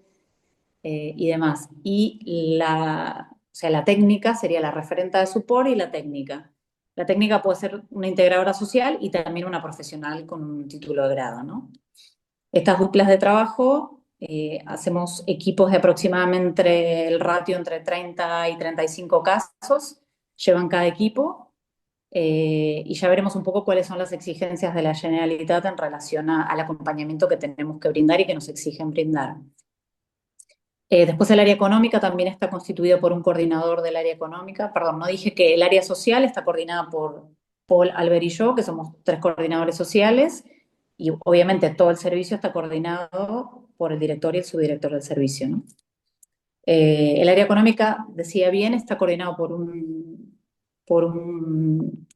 y demás. Y o sea, la técnica sería la referenta de support y la técnica. La técnica puede ser una integradora social y también una profesional con un título de grado, ¿no? Estas duplas de trabajo, hacemos equipos de aproximadamente el ratio entre 30 y 35 casos, llevan cada equipo, y ya veremos un poco cuáles son las exigencias de la Generalitat en relación al acompañamiento que tenemos que brindar y que nos exigen brindar. Después el área económica también está constituido por un coordinador del área económica. Perdón, no dije que el área social está coordinada por Paul, Albert y yo, que somos 3 coordinadores sociales, y obviamente todo el servicio está coordinado por el director y el subdirector del servicio, ¿no? El área económica, decía bien, está coordinado por un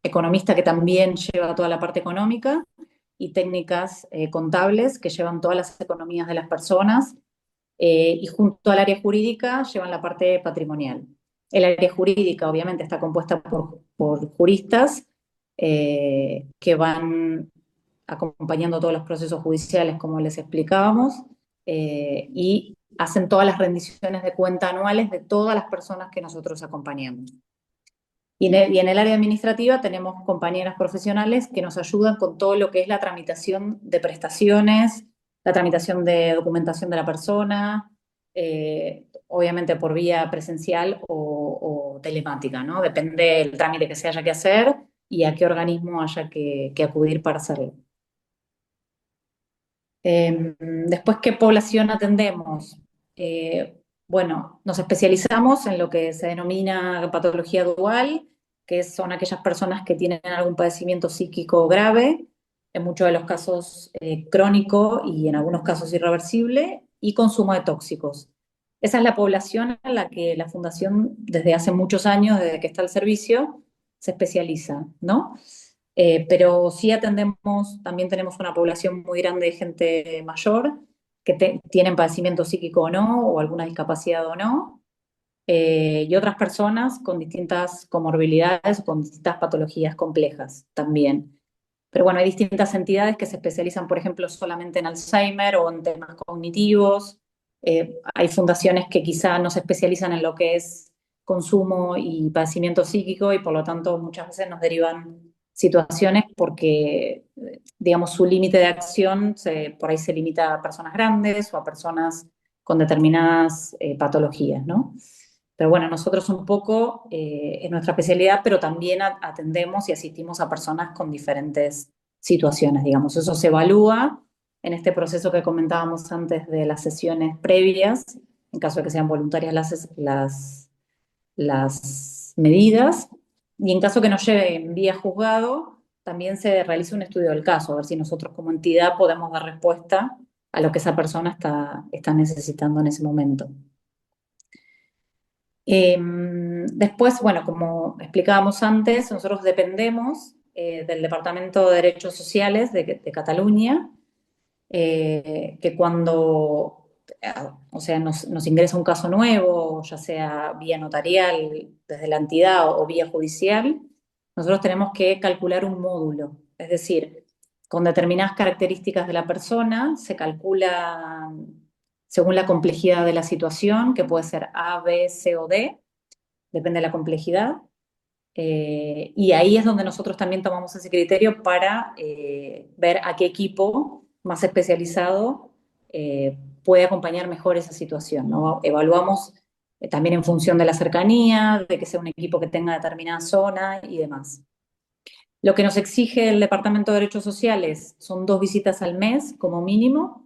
economista que también lleva toda la parte económica y técnicas contables que llevan todas las economías de las personas, y junto al área jurídica llevan la parte patrimonial. El área jurídica obviamente está compuesta por juristas que van acompañando todos los procesos judiciales, como les explicábamos, y hacen todas las rendiciones de cuenta anuales de todas las personas que nosotros acompañamos. Y en el área administrativa tenemos compañeras profesionales que nos ayudan con todo lo que es la tramitación de prestaciones, la tramitación de documentación de la persona, obviamente por vía presencial o telemática, ¿no? Depende del trámite que se haya que hacer y a qué organismo haya que acudir para hacerlo. Después, ¿qué población atendemos? Bueno, nos especializamos en lo que se denomina patología dual, que son aquellas personas que tienen algún padecimiento psíquico grave, en muchos de los casos crónico y en algunos casos irreversible, y consumo de tóxicos. Esa es la población a la que la Fundación, desde hace muchos años, desde que está el servicio, se especializa, ¿no? Pero sí atendemos, también tenemos una población muy grande de gente mayor que tienen padecimiento psíquico o no, o alguna discapacidad o no, y otras personas con distintas comorbilidades o con distintas patologías complejas también. Pero bueno, hay distintas entidades que se especializan, por ejemplo, solamente en Alzheimer o en temas cognitivos. Hay fundaciones que quizá no se especializan en lo que es consumo y padecimiento psíquico y por lo tanto muchas veces nos derivan situaciones porque, digamos, su límite de acción por ahí se limita a personas grandes o a personas con determinadas patologías, ¿no? Pero bueno, nosotros un poco es nuestra especialidad, pero también atendemos y asistimos a personas con diferentes situaciones, digamos. Eso se evalúa en este proceso que comentábamos antes de las sesiones previas, en caso de que sean voluntarias las medidas, y en caso que nos lleve en vía juzgado, también se realiza un estudio del caso, a ver si nosotros como entidad podemos dar respuesta a lo que esa persona está necesitando en ese momento. Después, bueno, como explicábamos antes, nosotros dependemos del Departamento de Derechos Sociales de Cataluña, que cuando, o sea, nos ingresa un caso nuevo, ya sea vía notarial desde la entidad o vía judicial, nosotros tenemos que calcular un módulo, es decir, con determinadas características de la persona se calcula según la complejidad de la situación, que puede ser A, B, C o D, depende de la complejidad. Y ahí es donde nosotros también tomamos ese criterio para ver a qué equipo más especializado puede acompañar mejor esa situación, ¿no? Evaluamos también en función de la cercanía, de que sea un equipo que tenga determinada zona y demás. Lo que nos exige el Departamento de Derechos Sociales son 2 visitas al mes como mínimo,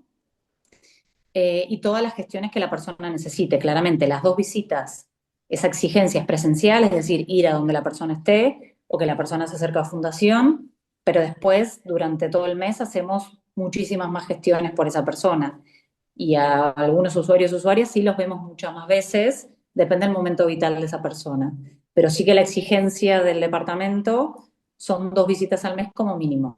y todas las gestiones que la persona necesite. Claramente, las 2 visitas, esa exigencia es presencial, es decir, ir a donde la persona esté o que la persona se acerque a fundación, pero después, durante todo el mes, hacemos muchísimas más gestiones por esa persona. Y a algunos usuarios y usuarias sí los vemos muchas más veces, depende del momento vital de esa persona. Pero sí que la exigencia del departamento son 2 visitas al mes como mínimo.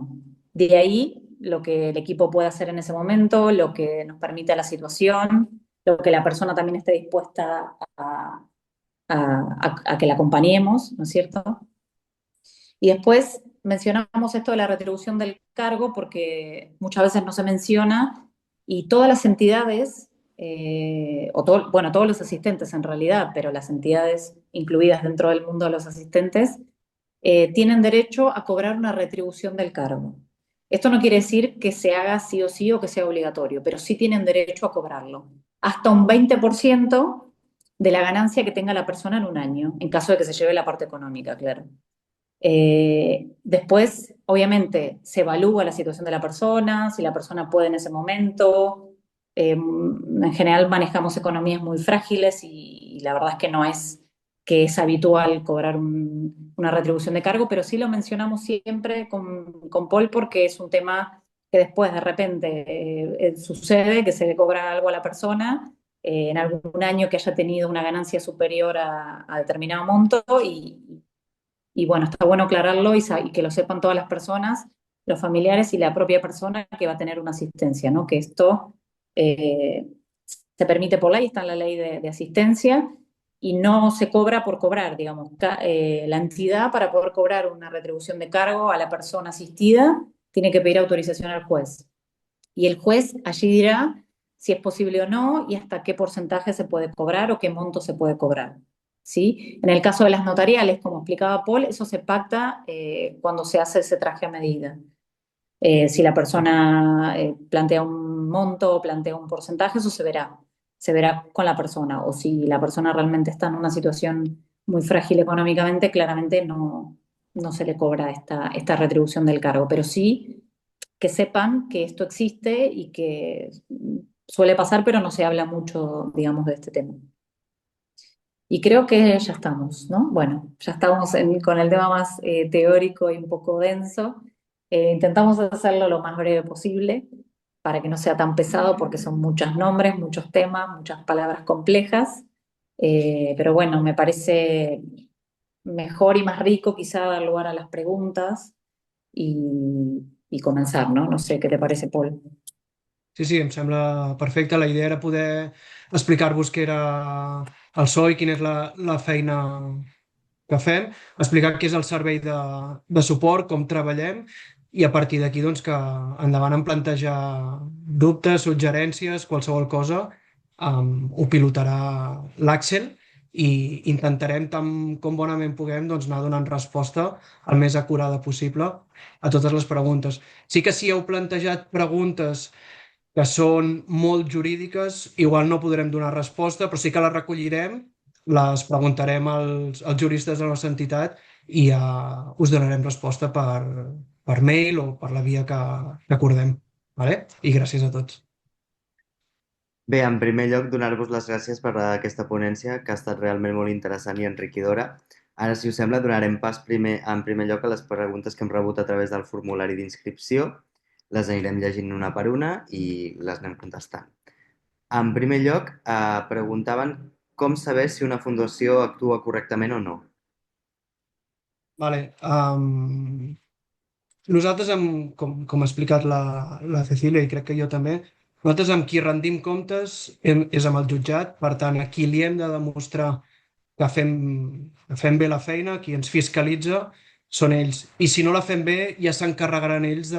De ahí, lo que el equipo puede hacer en ese momento, lo que nos permite la situación, lo que la persona también esté dispuesta a que la acompañemos, ¿no es cierto? Y después mencionamos esto de la retribución del cargo porque muchas veces no se menciona y todas las entidades, bueno, todos los asistentes en realidad, pero las entidades incluidas dentro del mundo de los asistentes, tienen derecho a cobrar una retribución del cargo. Esto no quiere decir que se haga sí o sí o que sea obligatorio, pero sí tienen derecho a cobrarlo. Hasta un 20% de la ganancia que tenga la persona en un año, en caso de que se lleve la parte económica, claro. Después, obviamente, se evalúa la situación de la persona, si la persona puede en ese momento. En general manejamos economías muy frágiles y la verdad es que es habitual cobrar una retribución de cargo, pero sí lo mencionamos siempre con Paul porque es un tema que después de repente sucede, que se le cobra algo a la persona en algún año que haya tenido una ganancia superior a determinado monto y bueno, está bueno aclararlo y que lo sepan todas las personas, los familiares y la propia persona que va a tener una asistencia, ¿no? Que esto eh, se permite por ley, está en la ley de asistencia y no se cobra por cobrar, digamos. La entidad para poder cobrar una retribución de cargo a la persona asistida tiene que pedir autorización al juez. Y el juez allí dirá si es posible o no y hasta qué porcentaje se puede cobrar o qué monto se puede cobrar. ¿Sí? En el caso de las notariales, como explicaba Paul, eso se pacta cuando se hace ese traje a medida. Si la persona plantea un monto o plantea un porcentaje, eso se verá con la persona. O si la persona realmente está en una situación muy frágil económicamente, claramente no se le cobra esta retribución del cargo. Pero sí que sepan que esto existe y que suele pasar, pero no se habla mucho, digamos, de este tema. Y creo que ya estamos, ¿no? Bueno, ya estamos con el tema más teórico y un poco denso. Intentamos hacerlo lo más breve posible para que no sea tan pesado porque son muchos nombres, muchos temas, muchas palabras complejas. Pero bueno, me parece mejor y más rico quizá dar lugar a las preguntas y comenzar, ¿no? No sé, ¿qué te parece, Paul? Sí, em sembla perfecte. La idea era poder explicar-vos què era el SO i quina és la feina que fem, explicar què és el servei de suport, com treballem i a partir d'aquí doncs, que endavant en plantejar dubtes, suggerències, qualsevol cosa, ho pilotarà l'Àxel i intentarem tant com bonament puguem doncs, anar donant resposta el més acurada possible a totes les preguntes. Sí que si heu plantejat preguntes que són molt jurídiques, igual no podrem donar resposta, però sí que les recollirem, les preguntarem als juristes de la nostra entitat i us donarem resposta per mail o per la via que acordem. Vale? I gràcies a tots. Bé, en primer lloc, donar-vos les gràcies per aquesta ponència, que ha estat realment molt interessant i enriquidora. Ara, si us sembla, donarem pas en primer lloc a les preguntes que hem rebut a través del formulari d'inscripció. Les anirem llegint una per una i les anem contestant. En primer lloc, preguntaven com saber si una fundació actua correctament o no. Vale. Nosaltres, com ha explicat la Cecília, i crec que jo també, nosaltres amb qui rendim comptes és amb el jutjat, per tant, a qui li hem de demostrar que fem bé la feina, qui ens fiscalitza són ells. I si no la fem bé, ja s'encarregaran ells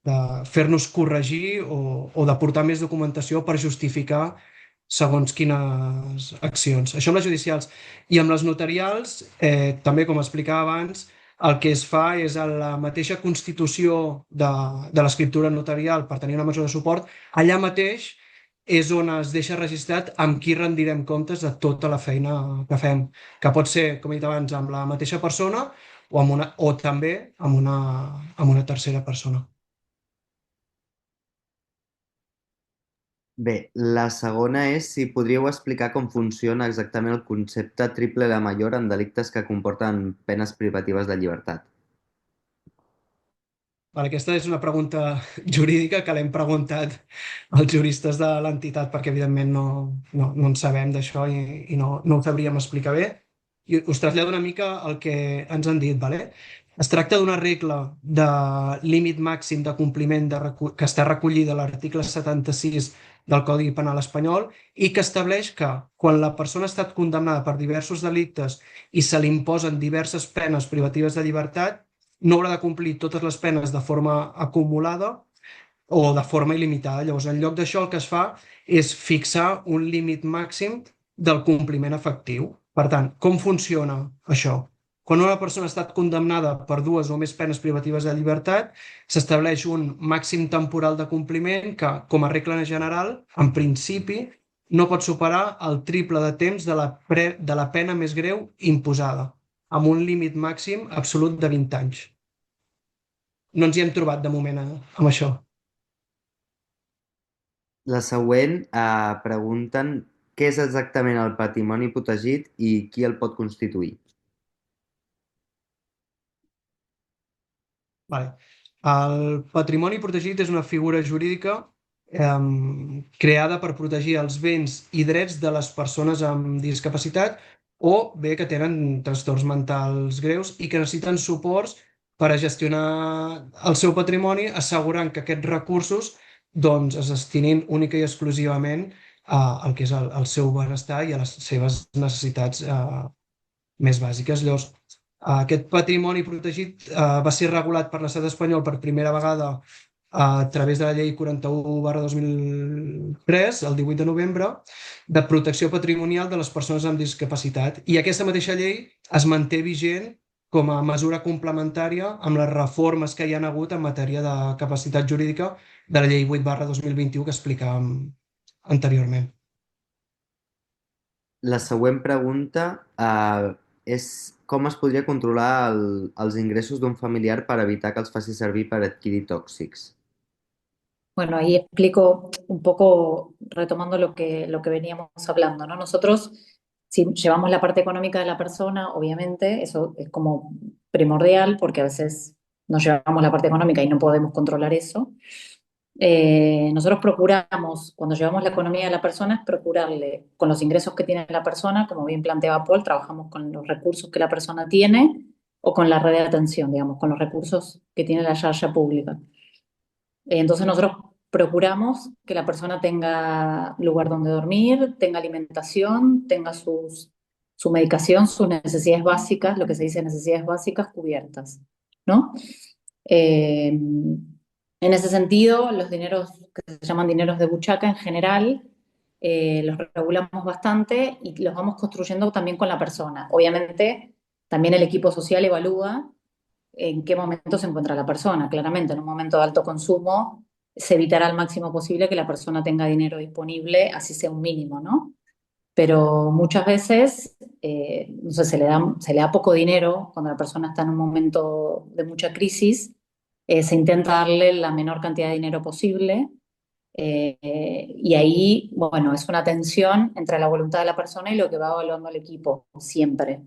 de fer-nos corregir o de portar més documentació per justificar segons quines accions. Això amb les judicials. I amb les notarials, també com explicava abans, el que es fa és a la mateixa constitució de l'escriptura notarial per tenir una mesura de suport, allà mateix és on es deixa registrat amb qui rendirem comptes de tota la feina que fem, que pot ser, com he dit abans, amb la mateixa persona o també amb una tercera persona. Bé, la segona és si podríeu explicar com funciona exactament el concepte triple la mayor en delictes que comporten penes privatives de llibertat. Vale, aquesta és una pregunta jurídica que l'hem preguntat als juristes de l'entitat perquè evidentment no en sabem d'això i no ho sabríem explicar bé. I us trasllado una mica el que ens han dit. Vale? Es tracta d'una regla de límit màxim de compliment que està recollida a l'article 76 del Codi Penal espanyol i que estableix que quan la persona ha estat condemnada per diversos delictes i se li imposen diverses penes privatives de llibertat, no haurà de complir totes les penes de forma acumulada o de forma il·limitada. Llavors, en lloc d'això, el que es fa és fixar un límit màxim del compliment efectiu. Per tant, com funciona això? Quan una persona ha estat condemnada per dues o més penes privatives de llibertat, s'estableix un màxim temporal de compliment que, com a regla general, en principi, no pot superar el triple de temps de la pena més greu imposada, amb un límit màxim absolut de 20 anys. No ens hi hem trobat de moment amb això. La següent pregunten què és exactament el patrimoni protegit i qui el pot constituir. Vale. El patrimoni protegit és una figura jurídica creada per protegir els béns i drets de les persones amb discapacitat o bé que tenen trastorns mentals greus i que necessiten suports per a gestionar el seu patrimoni, assegurant que aquests recursos doncs, es destinin única i exclusivament al que és el seu benestar i a les seves necessitats més bàsiques. Llavors, aquest patrimoni protegit va ser regulat per l'estat espanyol per primera vegada a través de la llei 41/2003, el 18 de novembre, de protecció patrimonial de les persones amb discapacitat. I aquesta mateixa llei es manté vigent com a mesura complementària amb les reformes que hi han hagut en matèria de capacitat jurídica de la llei 8/2021 que explicàvem anteriorment. La següent pregunta és com es podria controlar els ingressos d'un familiar per evitar que els faci servir per adquirir tòxics. Bueno, ahí explico un poco, retomando lo que veníamos hablando, ¿no? Nosotros, si llevamos la parte económica de la persona, obviamente, eso es como primordial, porque a veces nos llevamos la parte económica y no podemos controlar eso. Nosotros procuramos, cuando llevamos la economía de la persona, es procurarle, con los ingresos que tiene la persona, como bien planteaba Paul, trabajamos con los recursos que la persona tiene o con la red de atención, digamos, con los recursos que tiene la Yaya pública. Entonces nosotros procuramos que la persona tenga lugar donde dormir, tenga alimentación, tenga su medicación, sus necesidades básicas, lo que se dice necesidades básicas cubiertas, ¿no? En ese sentido, los dineros que se llaman dineros de buchaca en general, los regulamos bastante y los vamos construyendo también con la persona. Obviamente, también el equipo social evalúa en qué momento se encuentra la persona. Claramente, en un momento de alto consumo, se evitará al máximo posible que la persona tenga dinero disponible, así sea un mínimo, ¿no? Pero muchas veces, no sé, se le da poco dinero cuando la persona está en un momento de mucha crisis, se intenta darle la menor cantidad de dinero posible, y ahí, bueno, es una tensión entre la voluntad de la persona y lo que va evaluando el equipo, siempre.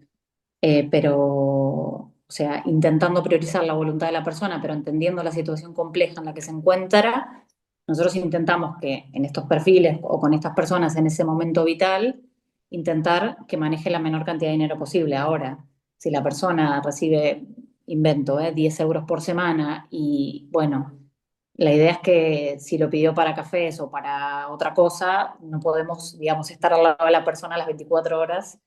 Pero, o sea, intentando priorizar la voluntad de la persona, pero entendiendo la situación compleja en la que se encuentra, nosotros intentamos que en estos perfiles o con estas personas en ese momento vital, intentar que maneje la menor cantidad de dinero posible. Ahora, si la persona recibe, invento, 10 euros por semana y, bueno, la idea es que si lo pidió para cafés o para otra cosa, no podemos, digamos, estar al lado de la persona las 24 horas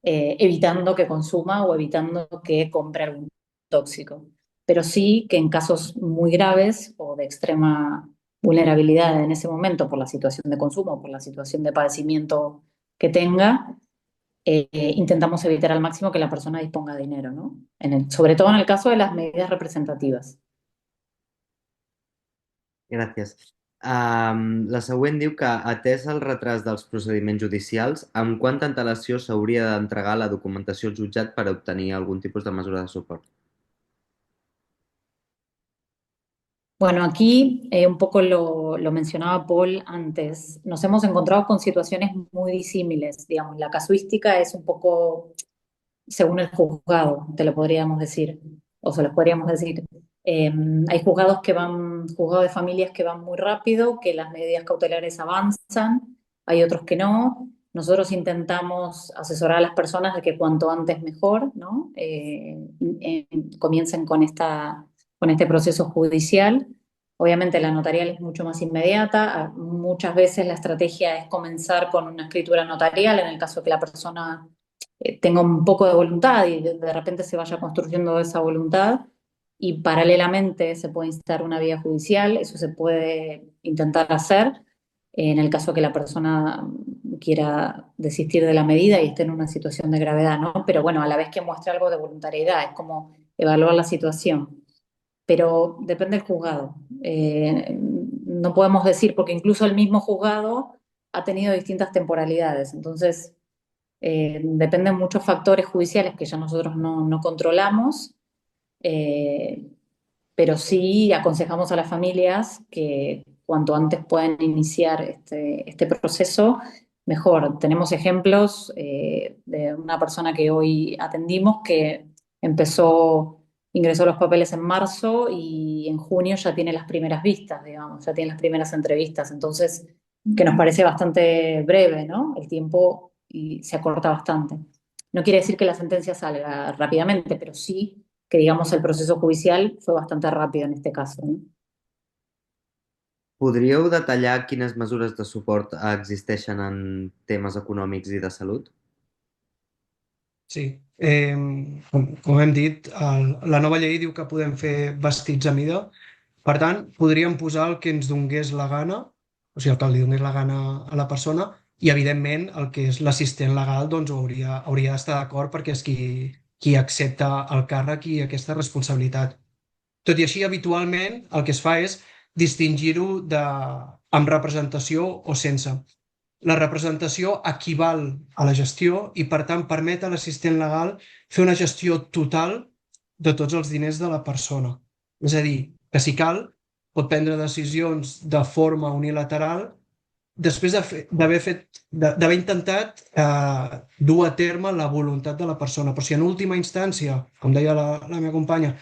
evitando que consuma o evitando que compre algún tóxico. Pero sí que en casos muy graves o de extrema vulnerabilidad en ese momento por la situación de consumo, por la situación de padecimiento que tenga, intentamos evitar al máximo que la persona disponga de dinero, ¿no? Sobre todo en el caso de las medidas representativas. Gràcies. La següent diu que, atès el retras dels procediments judicials, amb quanta antelació s'hauria d'entregar la documentació al jutjat per obtenir algun tipus de mesura de suport? Bueno, aquí un poco lo mencionaba Paul antes. Nos hemos encontrado con situaciones muy disímiles, digamos. La casuística es un poco según el juzgado, te lo podríamos decir, o se los podríamos decir. Hay juzgados de familias que van muy rápido, que las medidas cautelares avanzan, hay otros que no. Nosotros intentamos asesorar a las personas de que cuanto antes mejor, ¿no? Comiencen con este proceso judicial. Obviamente la notarial es mucho más inmediata. Muchas veces la estrategia es comenzar con una escritura notarial en el caso de que la persona tenga un poco de voluntad y de repente se vaya construyendo esa voluntad y paralelamente se puede instar una vía judicial, eso se puede intentar hacer en el caso que la persona quiera desistir de la medida y esté en una situación de gravedad, ¿no? Pero bueno, a la vez que muestre algo de voluntariedad, es como evaluar la situación. Pero depende del juzgado. No podemos decir, porque incluso el mismo juzgado ha tenido distintas temporalidades, entonces dependen muchos factores judiciales que ya nosotros no controlamos, eh, pero sí aconsejamos a las familias que cuanto antes puedan iniciar este proceso, mejor. Tenemos ejemplos de una persona que hoy atendimos que ingresó los papeles en marzo y en junio ya tiene las primeras vistas, digamos, ya tiene las primeras entrevistas. Entonces, que nos parece bastante breve, ¿no? El tiempo y se acorta bastante. No quiere decir que la sentencia salga rápidamente, pero sí que, digamos, el proceso judicial fue bastante rápido en este caso, ¿no? Podríeu detallar quines mesures de suport existeixen en temes econòmics i de salut? Sí, com hem dit, la nova llei diu que podem fer vestits a mida. Per tant, podríem posar el que ens donés la gana, o sigui, el que li donés la gana a la persona, i evidentment el que és l'assistent legal doncs hauria d'estar d'acord perquè és qui accepta el càrrec i aquesta responsabilitat. Tot i així, habitualment el que es fa és distingir-ho amb representació o sense. La representació equival a la gestió i, per tant, permet a l'assistent legal fer una gestió total de tots els diners de la persona. És a dir, que si cal, pot prendre decisions de forma unilateral després d'haver intentat dur a terme la voluntat de la persona. Però si en última instància, com deia la meva companya,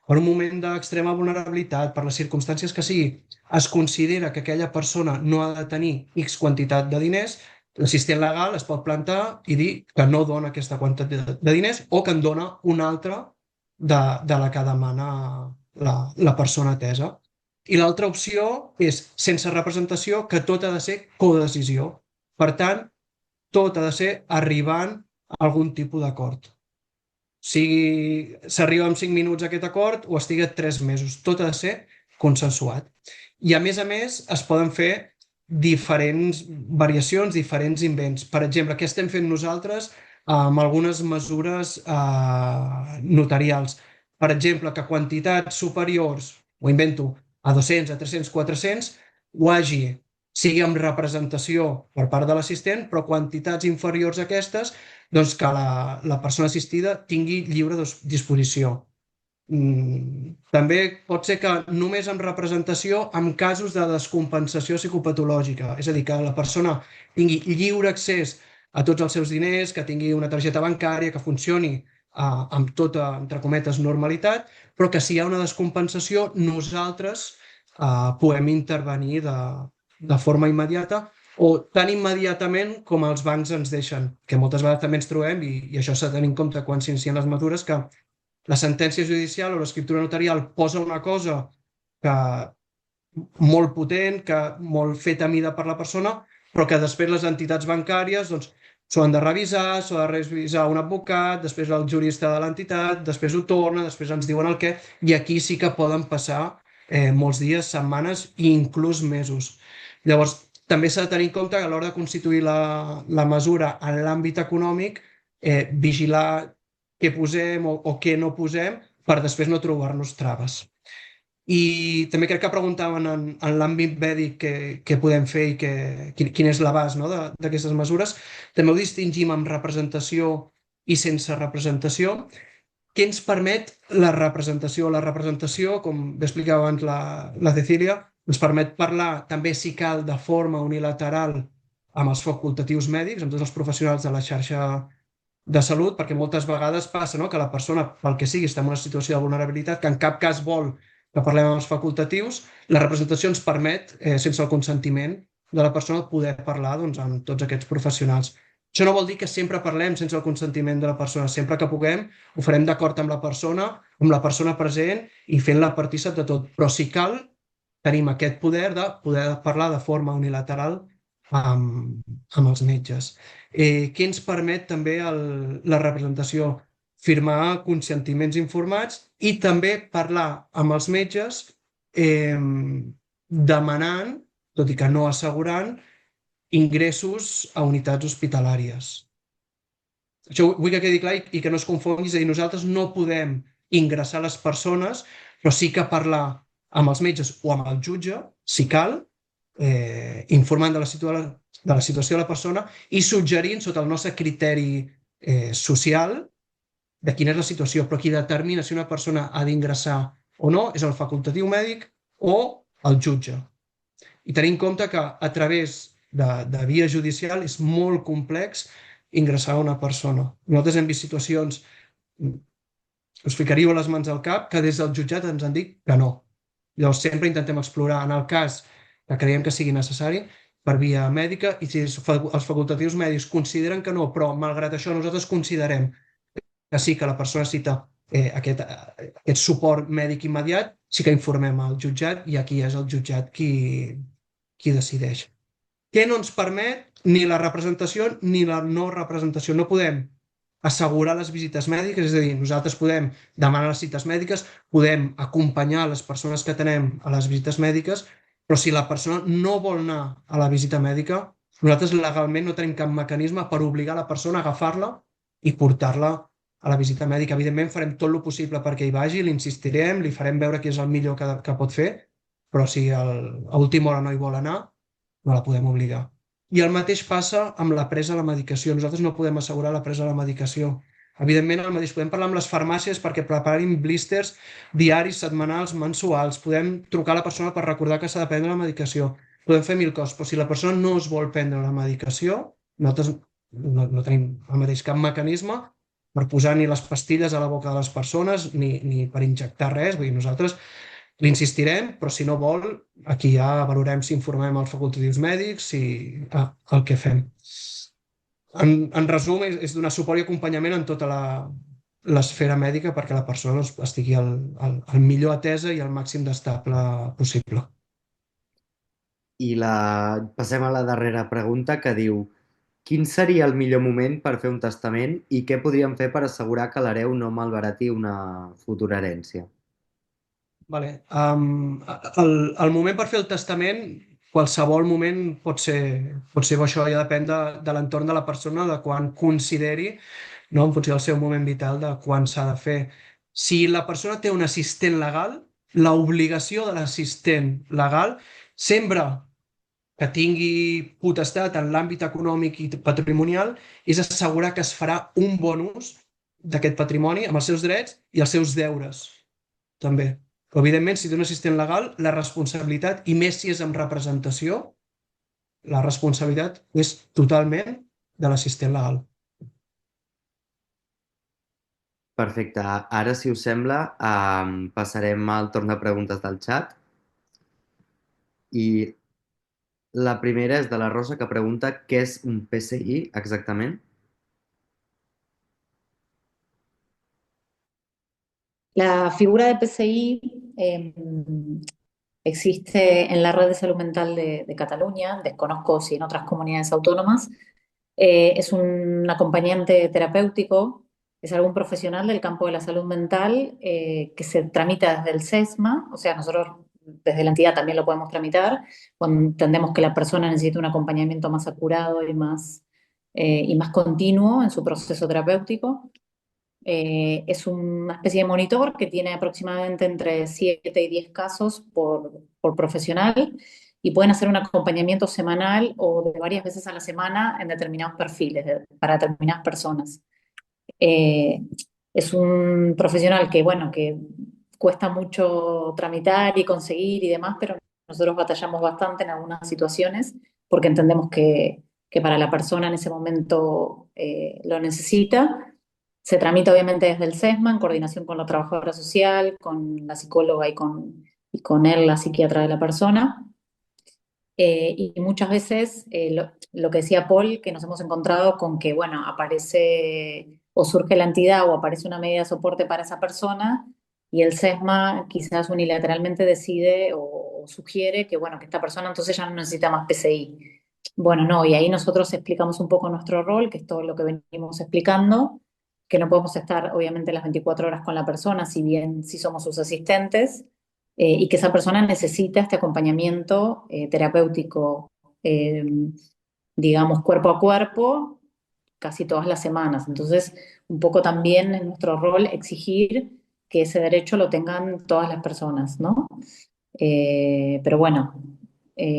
per un moment d'extrema vulnerabilitat, per les circumstàncies que sigui, es considera que aquella persona no ha de tenir X quantitat de diners, l'assistent legal es pot plantar i dir que no dona aquesta quantitat de diners o que en dona una altra de la que demana la persona atesa. I l'altra opció és sense representació, que tot ha de ser codecisió. Per tant, tot ha de ser arribant a algun tipus d'acord. Sigui s'arriba en 5 minuts a aquest acord o estigui 3 mesos. Tot ha de ser consensuat. I a més, es poden fer diferents variacions, diferents invents. Per exemple, què estem fent nosaltres amb algunes mesures notarials? Per exemple, que quantitats superiors, ho invento, a 200, a 300, 400, sigui amb representació per part de l'assistent, però quantitats inferiors a aquestes, doncs que la persona assistida tingui lliure disposició. També pot ser que només amb representació en casos de descompensació psicopatològica, és a dir, que la persona tingui lliure accés a tots els seus diners, que tingui una targeta bancària, que funcioni amb tota, entre cometes, normalitat, però que si hi ha una descompensació nosaltres podem intervenir de forma immediata o tan immediatament com els bancs ens deixen, que moltes vegades també ens trobem, i això s'ha de tenir en compte quan s'inicien les mesures, que la sentència judicial o l'escriptura notarial posa una cosa que molt potent, que molt feta a mida per la persona, però que després les entitats bancàries doncs, s'ho han de revisar, s'ho ha de revisar un advocat, després el jurista de l'entitat, després ho torna, després ens diuen el què, i aquí sí que poden passar molts dies, setmanes i inclús mesos. Llavors, també s'ha de tenir en compte que a l'hora de constituir la mesura en l'àmbit econòmic, vigilar què posem o què no posem per després no trobar-nos traves. I també crec que preguntaven en l'àmbit mèdic què podem fer i quin és l'abast, no, d'aquestes mesures. També ho distingim amb representació i sense representació. Què ens permet la representació? La representació, com bé explicava abans la Cecília, ens permet parlar també, si cal, de forma unilateral amb els facultatius mèdics, amb tots els professionals de la xarxa de salut, perquè moltes vegades passa, no?, que la persona, pel que sigui, està en una situació de vulnerabilitat, que en cap cas vol que parlem amb els facultatius. La representació ens permet, sense el consentiment de la persona, poder parlar, doncs, amb tots aquests professionals. Això no vol dir que sempre parlem sense el consentiment de la persona. Sempre que puguem ho farem d'acord amb la persona present i fent-la partícip de tot. Però si cal, tenim aquest poder de poder parlar de forma unilateral amb els metges. Què ens permet també la representació? Firmar consentiments informats i també parlar amb els metges demanant, tot i que no assegurant, ingressos a unitats hospitalàries. Això vull que quedi clar i que no es confongui, és a dir, nosaltres no podem ingressar les persones, però sí que parlar amb els metges o amb el jutge, si cal, informant de la situació de la persona i suggerint, sota el nostre criteri social, de quina és la situació. Però qui determina si una persona ha d'ingressar o no és el facultatiu mèdic o el jutge. I tenir en compte que a través de via judicial és molt complex ingressar una persona. Nosaltres hem vist situacions, us ficaríeu les mans al cap, que des del jutjat ens han dit que no. Llavors sempre intentem explorar, en el cas que creiem que sigui necessari, per via mèdica, i si els facultatius mèdics consideren que no, però malgrat això nosaltres considerem que sí que la persona necessita aquest suport mèdic immediat, sí que informem el jutjat i aquí és el jutjat qui decideix. Què no ens permet ni la representació ni la no representació? No podem assegurar les visites mèdiques, és a dir, nosaltres podem demanar les cites mèdiques, podem acompanyar les persones que tenem a les visites mèdiques, però si la persona no vol anar a la visita mèdica, nosaltres legalment no tenim cap mecanisme per obligar la persona a agafar-la i portar-la a la visita mèdica. Evidentment farem tot el possible perquè hi vagi, li insistirem, li farem veure què és el millor que pot fer, però si a última hora no hi vol anar, no la podem obligar. I el mateix passa amb la presa de la medicació. Nosaltres no podem assegurar la presa de la medicació. Evidentment, el mateix podem parlar amb les farmàcies perquè preparin blísters diaris, setmanals, mensuals. Podem trucar a la persona per recordar que s'ha de prendre la medicació. Podem fer mil coses, però si la persona no es vol prendre la medicació, nosaltres no tenim el mateix cap mecanisme per posar ni les pastilles a la boca de les persones ni per injectar res. Vull dir, nosaltres l'insistirem, però si no vol, aquí ja valorem si informem els facultatius mèdics i el que fem. En resum, és donar suport i acompanyament en tota l'esfera mèdica perquè la persona estigui el millor atesa i el màxim d'estable possible. I passem a la darrera pregunta, que diu: quin seria el millor moment per fer un testament i què podríem fer per assegurar que l'hereu no malbarati una futura herència? Vale. El moment per fer el testament, qualsevol moment pot ser bo. Això ja depèn de l'entorn de la persona, de quan consideri, no, en funció del seu moment vital, de quan s'ha de fer. Si la persona té un assistent legal, l'obligació de l'assistent legal, sempre que tingui potestat en l'àmbit econòmic i patrimonial, és assegurar que es farà un bon ús d'aquest patrimoni amb els seus drets i els seus deures, també. Però, evidentment, si té un assistent legal, la responsabilitat, i més si és amb representació, la responsabilitat és totalment de l'assistent legal. Perfecte. Ara, si us sembla, passarem al torn de preguntes del xat. I la primera és de la Rosa, que pregunta què és un PCI exactament. La figura de PCI existe en la Red de Salud Mental de Cataluña, desconozco si en otras comunidades autónomas. Es un acompañante terapéutico, es algún profesional del campo de la salud mental que se tramita desde el SESMA, o sea, nosotros desde la entidad también lo podemos tramitar cuando entendemos que la persona necesita un acompañamiento más acurado y más continuo en su proceso terapéutico. Es una especie de monitor que tiene aproximadamente entre 7 y 10 casos por profesional y pueden hacer un acompañamiento semanal o de varias veces a la semana en determinados perfiles, para determinadas personas. Eh, es un profesional que, bueno, que cuesta mucho tramitar y conseguir y demás, pero nosotros batallamos bastante en algunas situaciones porque entendemos que para la persona en ese momento lo necesita. Se tramita obviamente desde el SESMA en coordinación con la trabajadora social, con la psicóloga y con él, la psiquiatra de la persona. Y muchas veces lo que decía Paul, que nos hemos encontrado con que, bueno, aparece o surge la entidad o aparece una medida de soporte para esa persona y el SESMA quizás unilateralmente decide o sugiere que, bueno, que esta persona entonces ya no necesita más PCI. Bueno, no, y ahí nosotros explicamos un poco nuestro rol, que es todo lo que venimos explicando, que no podemos estar obviamente las 24 horas con la persona, si bien sí somos sus asistentes, y que esa persona necesita este acompañamiento terapéutico, eh, digamos, cuerpo a cuerpo, casi todas las semanas. Entonces, un poco también es nuestro rol exigir que ese derecho lo tengan todas las personas, ¿no? Pero bueno,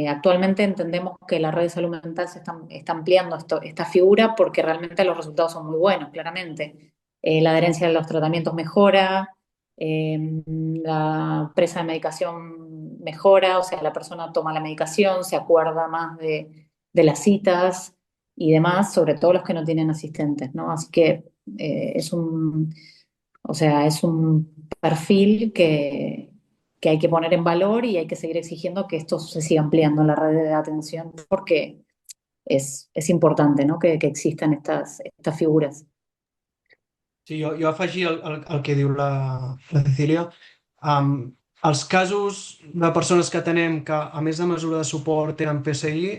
actualmente entendemos que la red de salud mental está ampliando esta figura porque realmente los resultados son muy buenos, claramente. La adherencia a los tratamientos mejora, la presa de medicación mejora, o sea, la persona toma la medicación, se acuerda más de las citas y demás, sobre todo los que no tienen asistentes, ¿no? Así que o sea, es un perfil que hay que poner en valor y hay que seguir exigiendo que esto se siga ampliando en la red de atención porque es importante, ¿no? Que existan estas figuras. Sí, jo afegia el que diu la Cecília. Els casos de persones que tenem que, a més de mesura de suport, tenen PSI,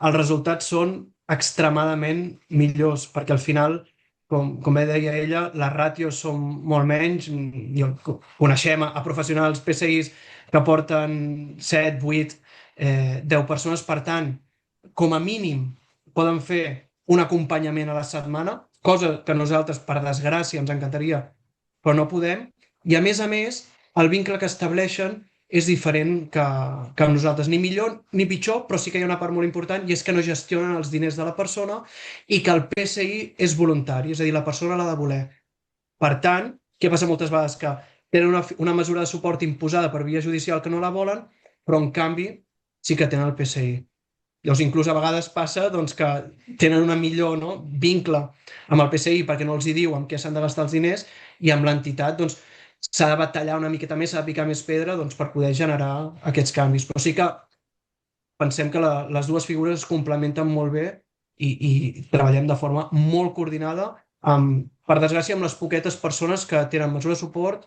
els resultats són extremadament millors, perquè al final, com bé deia ella, les ràtios són molt menys. Coneixem a professionals PSIs que porten 7, 8, 10 persones. Per tant, com a mínim, poden fer un acompanyament a la setmana, cosa que nosaltres, per desgràcia, ens encantaria, però no podem. I, a més, el vincle que estableixen és diferent que amb nosaltres. Ni millor ni pitjor, però sí que hi ha una part molt important, i és que no gestionen els diners de la persona i que el PSI és voluntari, és a dir, la persona l'ha de voler. Per tant, què passa moltes vegades? Que tenen una mesura de suport imposada per via judicial que no la volen, però en canvi sí que tenen el PSI. Llavors, inclús a vegades passa doncs, que tenen una millor, no, vincle amb el PSI perquè no els hi diu amb què s'han de gastar els diners, i amb l'entitat doncs, s'ha de batallar una miqueta més, s'ha de picar més pedra doncs, per poder generar aquests canvis. Però sí que pensem que les dues figures es complementen molt bé i treballem de forma molt coordinada, per desgràcia, amb les poquetes persones que tenen mesura de suport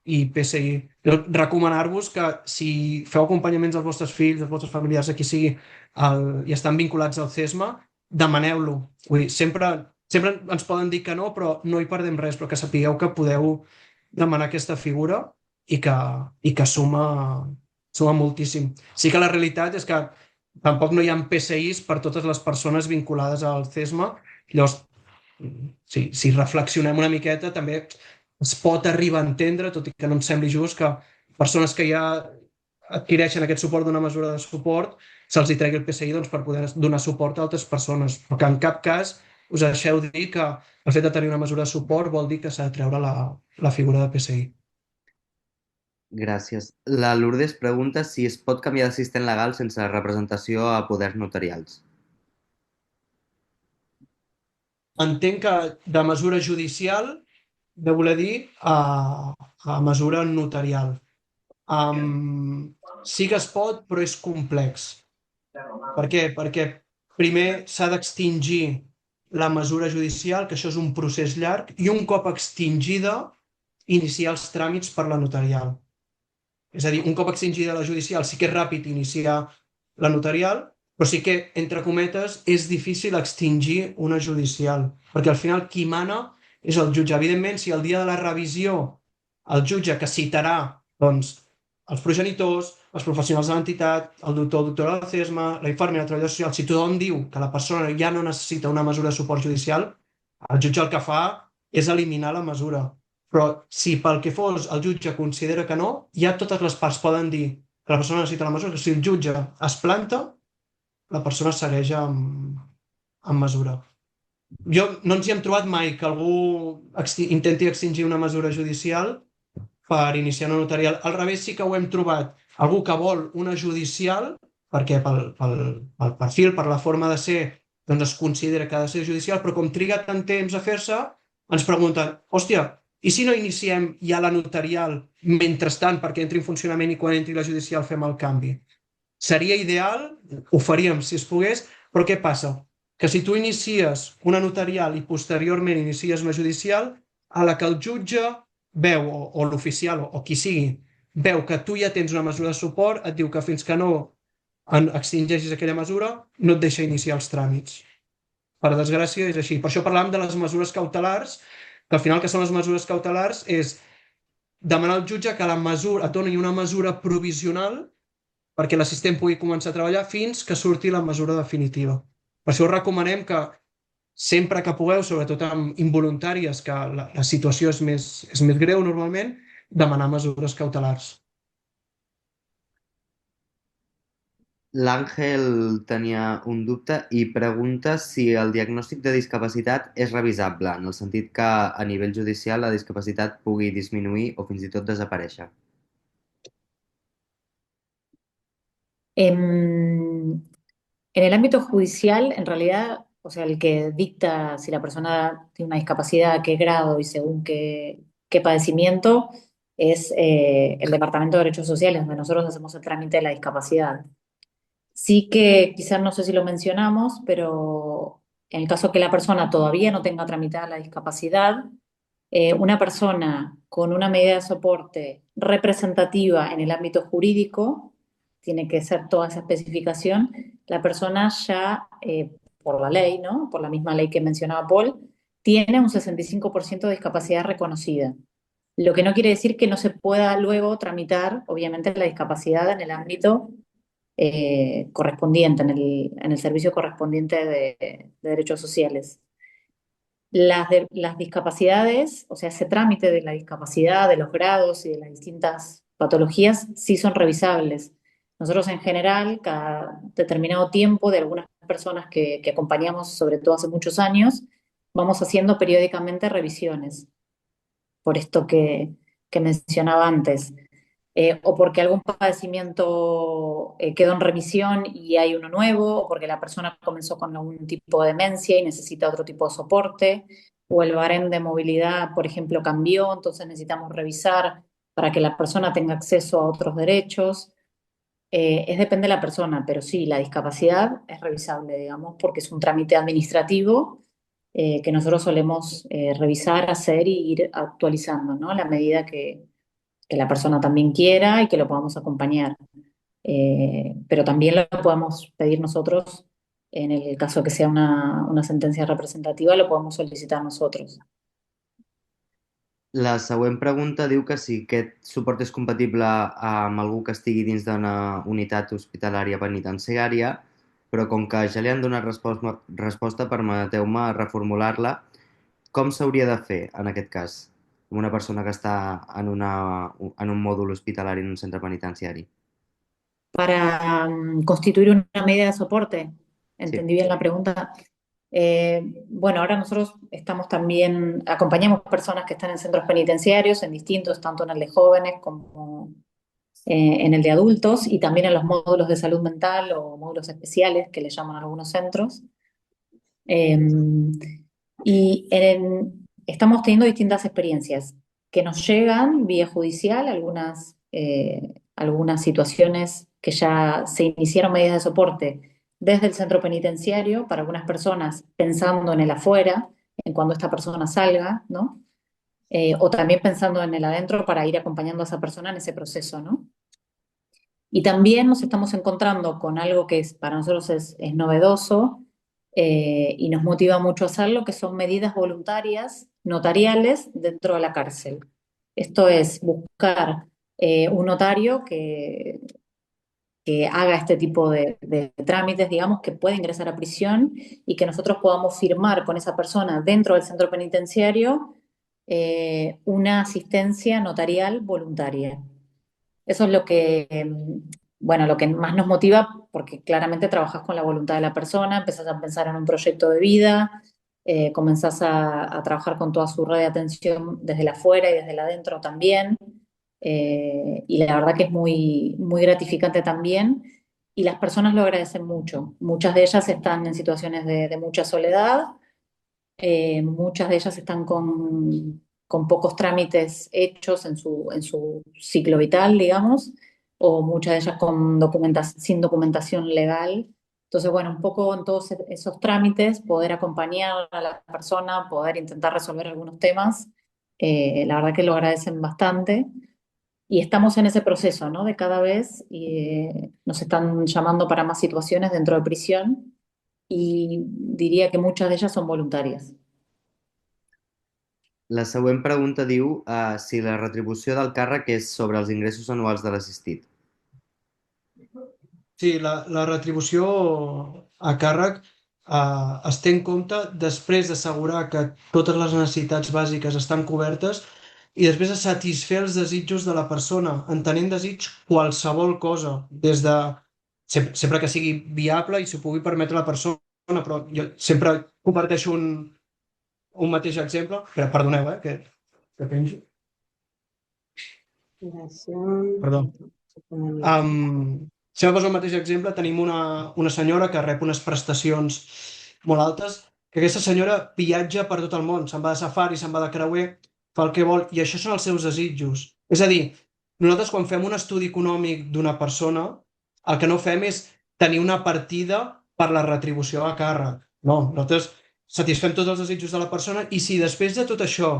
i PSI. Recomanar-vos que si feu acompanyaments als vostres fills, als vostres familiars, a qui sigui, i estan vinculats al CESMA, demaneu-lo. Sempre ens poden dir que no, però no hi perdem res, però que sapigueu que podeu demanar aquesta figura i que suma moltíssim. Sí que la realitat és que tampoc no hi ha PSIs per totes les persones vinculades al CESMA. Llavors, si reflexionem una miqueta, també es pot arribar a entendre, tot i que no ens sembli just, que persones que ja adquireixen aquest suport d'una mesura de suport se'ls tregui el PSI doncs, per poder donar suport a altres persones. Però que en cap cas us deixeu dir que el fet de tenir una mesura de suport vol dir que s'ha de treure la figura de PSI. Gràcies. La Lourdes pregunta si es pot canviar d'assistent legal sense representació a poders notarials. Entenc que de mesura judicial de voler dir a mesura notarial. Sí que es pot, però és complex. Per què? Perquè primer s'ha d'extingir la mesura judicial, que això és un procés llarg, i un cop extingida, iniciar els tràmits per la notarial. És a dir, un cop extingida la judicial sí que és ràpid iniciar la notarial, però sí que, entre cometes, és difícil extingir una judicial, perquè al final qui mana és el jutge. Evidentment, si el dia de la revisió el jutge que citarà doncs, els progenitors, els professionals de l'entitat, el doctor o doctora del CESMA, la infermera, el treballador social, si tothom diu que la persona ja no necessita una mesura de suport judicial, el jutge el que fa és eliminar la mesura. Però si pel que fos el jutge considera que no, ja totes les parts poden dir que la persona necessita la mesura, que si el jutge es planta, la persona segueix amb mesura. No ens hi hem trobat mai que algú intenti extingir una mesura judicial per iniciar una notarial. Al revés, sí que ho hem trobat. Algú que vol una judicial, perquè pel perfil, per la forma de ser, doncs es considera que ha de ser judicial, però com triga tant temps a fer-se, ens pregunten, hòstia, i si no iniciem ja la notarial mentrestant perquè entri en funcionament i quan entri la judicial fem el canvi? Seria ideal, ho faríem si es pogués, però què passa? Que si tu inicies una notarial i posteriorment inicies una judicial, a la que el jutge veu, o l'oficial, o qui sigui, veu que tu ja tens una mesura de suport, et diu que fins que no extingeixis aquella mesura, no et deixa iniciar els tràmits. Per desgràcia és així. Per això parlàvem de les mesures cautelars, que al final que són les mesures cautelars és demanar al jutge que la mesura et doni una mesura provisional perquè l'assistent pugui començar a treballar fins que surti la mesura definitiva. Per això us recomanem que sempre que pugueu, sobretot amb involuntàries, que la situació és més greu normalment, demanar mesures cautelars. L'Àngel tenia un dubte i pregunta si el diagnòstic de discapacitat és revisable, en el sentit que a nivell judicial la discapacitat pugui disminuir o fins i tot desaparèixer. En el ámbito judicial, en realidad, o sea, el que dicta si la persona tiene una discapacidad, qué grado y según qué padecimiento, es el Departamento de Derechos Sociales, donde nosotros hacemos el trámite de la discapacidad. Sí que quizás no sé si lo mencionamos, pero en el caso que la persona todavía no tenga tramitada la discapacidad, una persona con una medida de soporte representativa en el ámbito jurídico, tiene que ser toda esa especificación, la persona ya, por la ley, ¿no? Por la misma ley que mencionaba Paul, tiene un 65% de discapacidad reconocida. Lo que no quiere decir que no se pueda luego tramitar, obviamente, la discapacidad en el ámbito correspondiente, en el servicio correspondiente de derechos sociales. Las discapacidades, o sea, ese trámite de la discapacidad, de los grados y de las distintas patologías, sí son revisables. Nosotros en general, cada determinado tiempo de algunas personas que acompañamos, sobre todo hace muchos años, vamos haciendo periódicamente revisiones, por esto que mencionaba antes. O porque algún padecimiento quedó en remisión y hay uno nuevo, o porque la persona comenzó con algún tipo de demencia y necesita otro tipo de soporte, o el barem de movilidad, por ejemplo, cambió, entonces necesitamos revisar para que la persona tenga acceso a otros derechos. Depende de la persona, pero sí, la discapacidad es revisable, digamos, porque es un trámite administrativo que nosotros solemos revisar, hacer y ir actualizando, ¿no? A la medida que la persona también quiera y que lo podamos acompañar. Pero también lo podemos pedir nosotros, en el caso que sea una sentencia representativa, lo podemos solicitar nosotros. La següent pregunta diu que si aquest suport és compatible amb algú que estigui dins d'una unitat hospitalària penitenciària, però com que ja li han donat resposta, permeteu-me reformular-la. Com s'hauria de fer en aquest cas, amb una persona que està en un mòdul hospitalari en un centre penitenciari? Para constituir una medida de soporte, ¿entendí Sí. bien la pregunta? Bueno, ahora nosotros estamos también, acompañamos personas que están en centros penitenciarios, en distintos, tanto en el de jóvenes como en el de adultos, y también en los módulos de salud mental o módulos especiales que le llaman algunos centros. Y estamos teniendo distintas experiencias que nos llegan vía judicial, algunas situaciones que ya se iniciaron medidas de soporte desde el centro penitenciario para algunas personas pensando en el afuera, en cuando esta persona salga, ¿no? O también pensando en el adentro para ir acompañando a esa persona en ese proceso, ¿no? Y también nos estamos encontrando con algo que para nosotros es novedoso y nos motiva mucho a hacerlo, que son medidas voluntarias notariales dentro de la cárcel. Esto es buscar un notario que haga este tipo de trámites, digamos, que puede ingresar a prisión y que nosotros podamos firmar con esa persona dentro del centro penitenciario una asistencia notarial voluntaria. Eso es lo que, bueno, lo que más nos motiva, porque claramente trabajas con la voluntad de la persona, empezás a pensar en un proyecto de vida, comenzás a trabajar con toda su red de atención desde la afuera y desde la adentro también. Y la verdad que es muy, muy gratificante también. Y las personas lo agradecen mucho. Muchas de ellas están en situaciones de mucha soledad, muchas de ellas están con pocos trámites hechos en su ciclo vital, digamos, o muchas de ellas sin documentación legal. Entonces, bueno, un poco en todos esos trámites, poder acompañar a la persona, poder intentar resolver algunos temas, la verdad que lo agradecen bastante. Y estamos en ese proceso, ¿no? De cada vez nos están llamando para más situaciones dentro de prisión y diría que muchas de ellas son voluntarias. La següent pregunta diu si la retribució del càrrec és sobre els ingressos anuals de l'assistit. Sí, la retribució a càrrec es té en compte després d'assegurar que totes les necessitats bàsiques estan cobertes i després de satisfer els desitjos de la persona, entenent desig qualsevol cosa, des de sempre que sigui viable i s'ho pugui permetre la persona, però jo sempre comparteixo un mateix exemple, però perdoneu, que penjo. Perdó. Si em poso el mateix exemple, tenim una senyora que rep unes prestacions molt altes, que aquesta senyora viatja per tot el món, se'n va de safari, se'n va de creuer, fa el que vol, i això són els seus desitjos. És a dir, nosaltres quan fem un estudi econòmic d'una persona, el que no fem és tenir una partida per la retribució a càrrec. No, nosaltres satisfem tots els desitjos de la persona i si després de tot això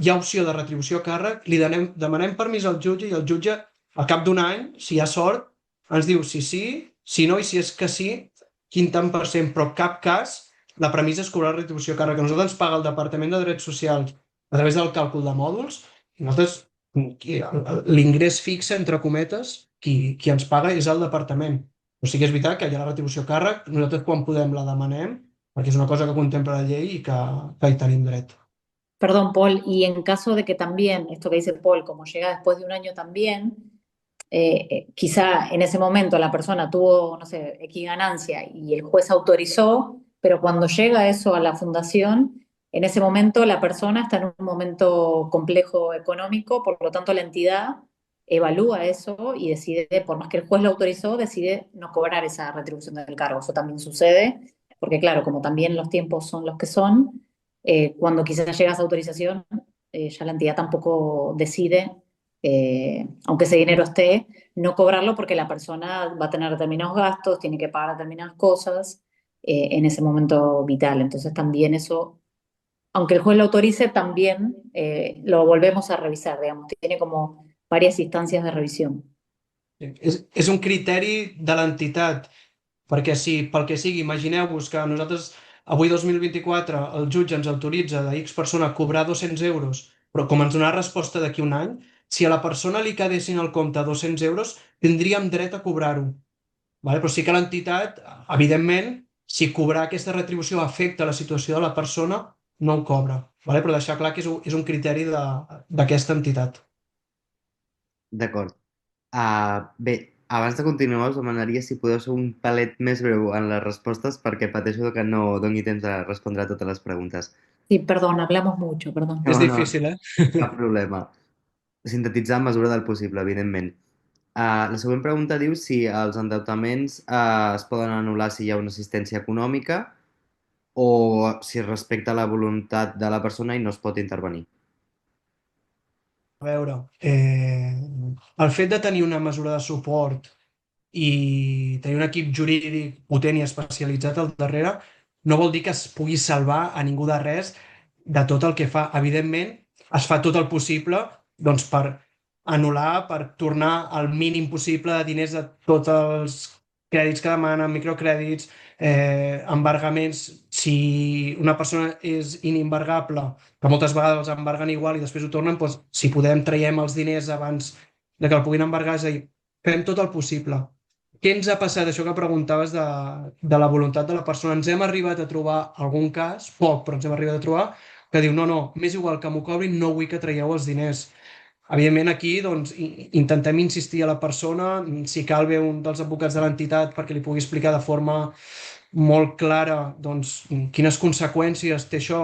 hi ha opció de retribució a càrrec, demanem permís al jutge i el jutge, al cap d'un any, si hi ha sort, ens diu si sí, si no, i si és que sí, quin tant per cent, però en cap cas la premissa és cobrar retribució a càrrec. A nosaltres ens paga el Departament de Drets Socials a través del càlcul de mòduls, i nosaltres, l'ingrés fixe, entre cometes, qui ens paga és el departament. O sigui, és veritat que hi ha la retribució a càrrec, nosaltres quan podem la demanem, perquè és una cosa que contempla la llei i que hi tenim dret. Perdón, Paul, y en caso de que también, esto que dice Paul, como llega después de un año también, quizá en ese momento la persona tuvo, no sé, X ganancia y el juez autorizó, pero cuando llega eso a la fundación, en ese momento la persona está en un momento complejo económico, por lo tanto la entidad evalúa eso y decide, por más que el juez lo autorizó, decide no cobrar esa retribución del cargo. Eso también sucede, porque claro, como también los tiempos son los que son, cuando quizás llega esa autorización, ya la entidad tampoco decide, aunque ese dinero esté, no cobrarlo porque la persona va a tener determinados gastos, tiene que pagar determinadas cosas en ese momento vital. Entonces también eso, aunque el juez lo autorice, también lo volvemos a revisar, digamos, tiene como varias instancias de revisión. És un criteri de l'entitat, perquè si pel que sigui, imagineu-vos que nosaltres avui 2024 el jutge ens autoritza de X persona a cobrar 200 euros, però com ens donarà resposta d'aquí un any, si a la persona li quedessin al compte 200 euros, tindríem dret a cobrar-ho. Vale? Però sí que l'entitat, evidentment, si cobrar aquesta retribució afecta la situació de la persona, no ho cobra. Vale? Però deixar clar que és un criteri d'aquesta entitat. D'acord. Bé, abans de continuar us demanaria si podeu ser un palet més breu en les respostes perquè pateixo que no doni temps a respondre a totes les preguntes. Sí, perdón, hablamos mucho, perdón. És No, difícil, cap problema. Sintetitzar en mesura del possible, evidentment. La següent pregunta diu si els endeutaments es poden anul·lar si hi ha una assistència econòmica o si es respecta la voluntat de la persona i no es pot intervenir. A veure, el fet de tenir una mesura de suport i tenir un equip jurídic potent i especialitzat al darrere no vol dir que es pugui salvar a ningú de res de tot el que fa. Evidentment, es fa tot el possible doncs, per anul·lar, per tornar al mínim possible de diners de tots els crèdits que demanen, microcrèdits, embargaments. Si una persona és inembargable, que moltes vegades els embarguen igual i després ho tornen, doncs, si podem traiem els diners abans de que el puguin embargar, és a dir, fem tot el possible. Què ens ha passat? Això que preguntaves de la voluntat de la persona. Ens hem arribat a trobar algun cas, poc, però ens hem arribat a trobar, que diu, no, m'és igual que m'ho cobrin, no vull que traieu els diners. Evidentment, aquí doncs, intentem insistir a la persona, si cal ve un dels advocats de l'entitat perquè li pugui explicar de forma molt clara doncs, quines conseqüències té això,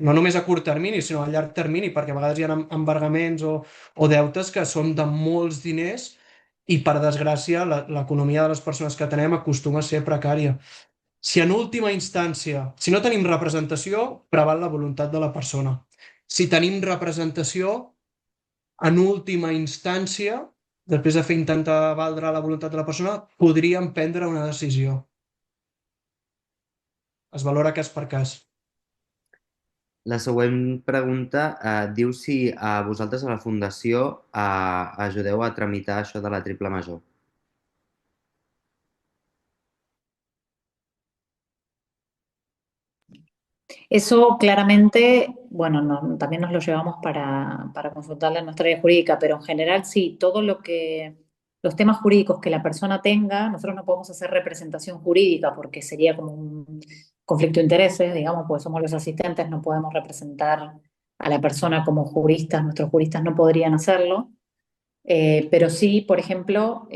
no només a curt termini, sinó a llarg termini, perquè a vegades hi ha embargaments o deutes que són de molts diners i, per desgràcia, l'economia de les persones que tenem acostuma a ser precària. Si en última instància, si no tenim representació, preval la voluntat de la persona. Si tenim representació, en última instància, després de fer intentar valdre la voluntat de la persona, podríem prendre una decisió. Es valora cas per cas. La següent pregunta diu si vosaltres a la Fundació ajudeu a tramitar això de la triple major. Eso claramente, bueno, también nos lo llevamos para consultarle a nuestra área jurídica, pero en general sí, los temas jurídicos que la persona tenga, nosotros no podemos hacer representación jurídica porque sería como un conflicto de intereses, digamos, porque somos los asistentes, no podemos representar a la persona como juristas, nuestros juristas no podrían hacerlo, pero sí, por ejemplo,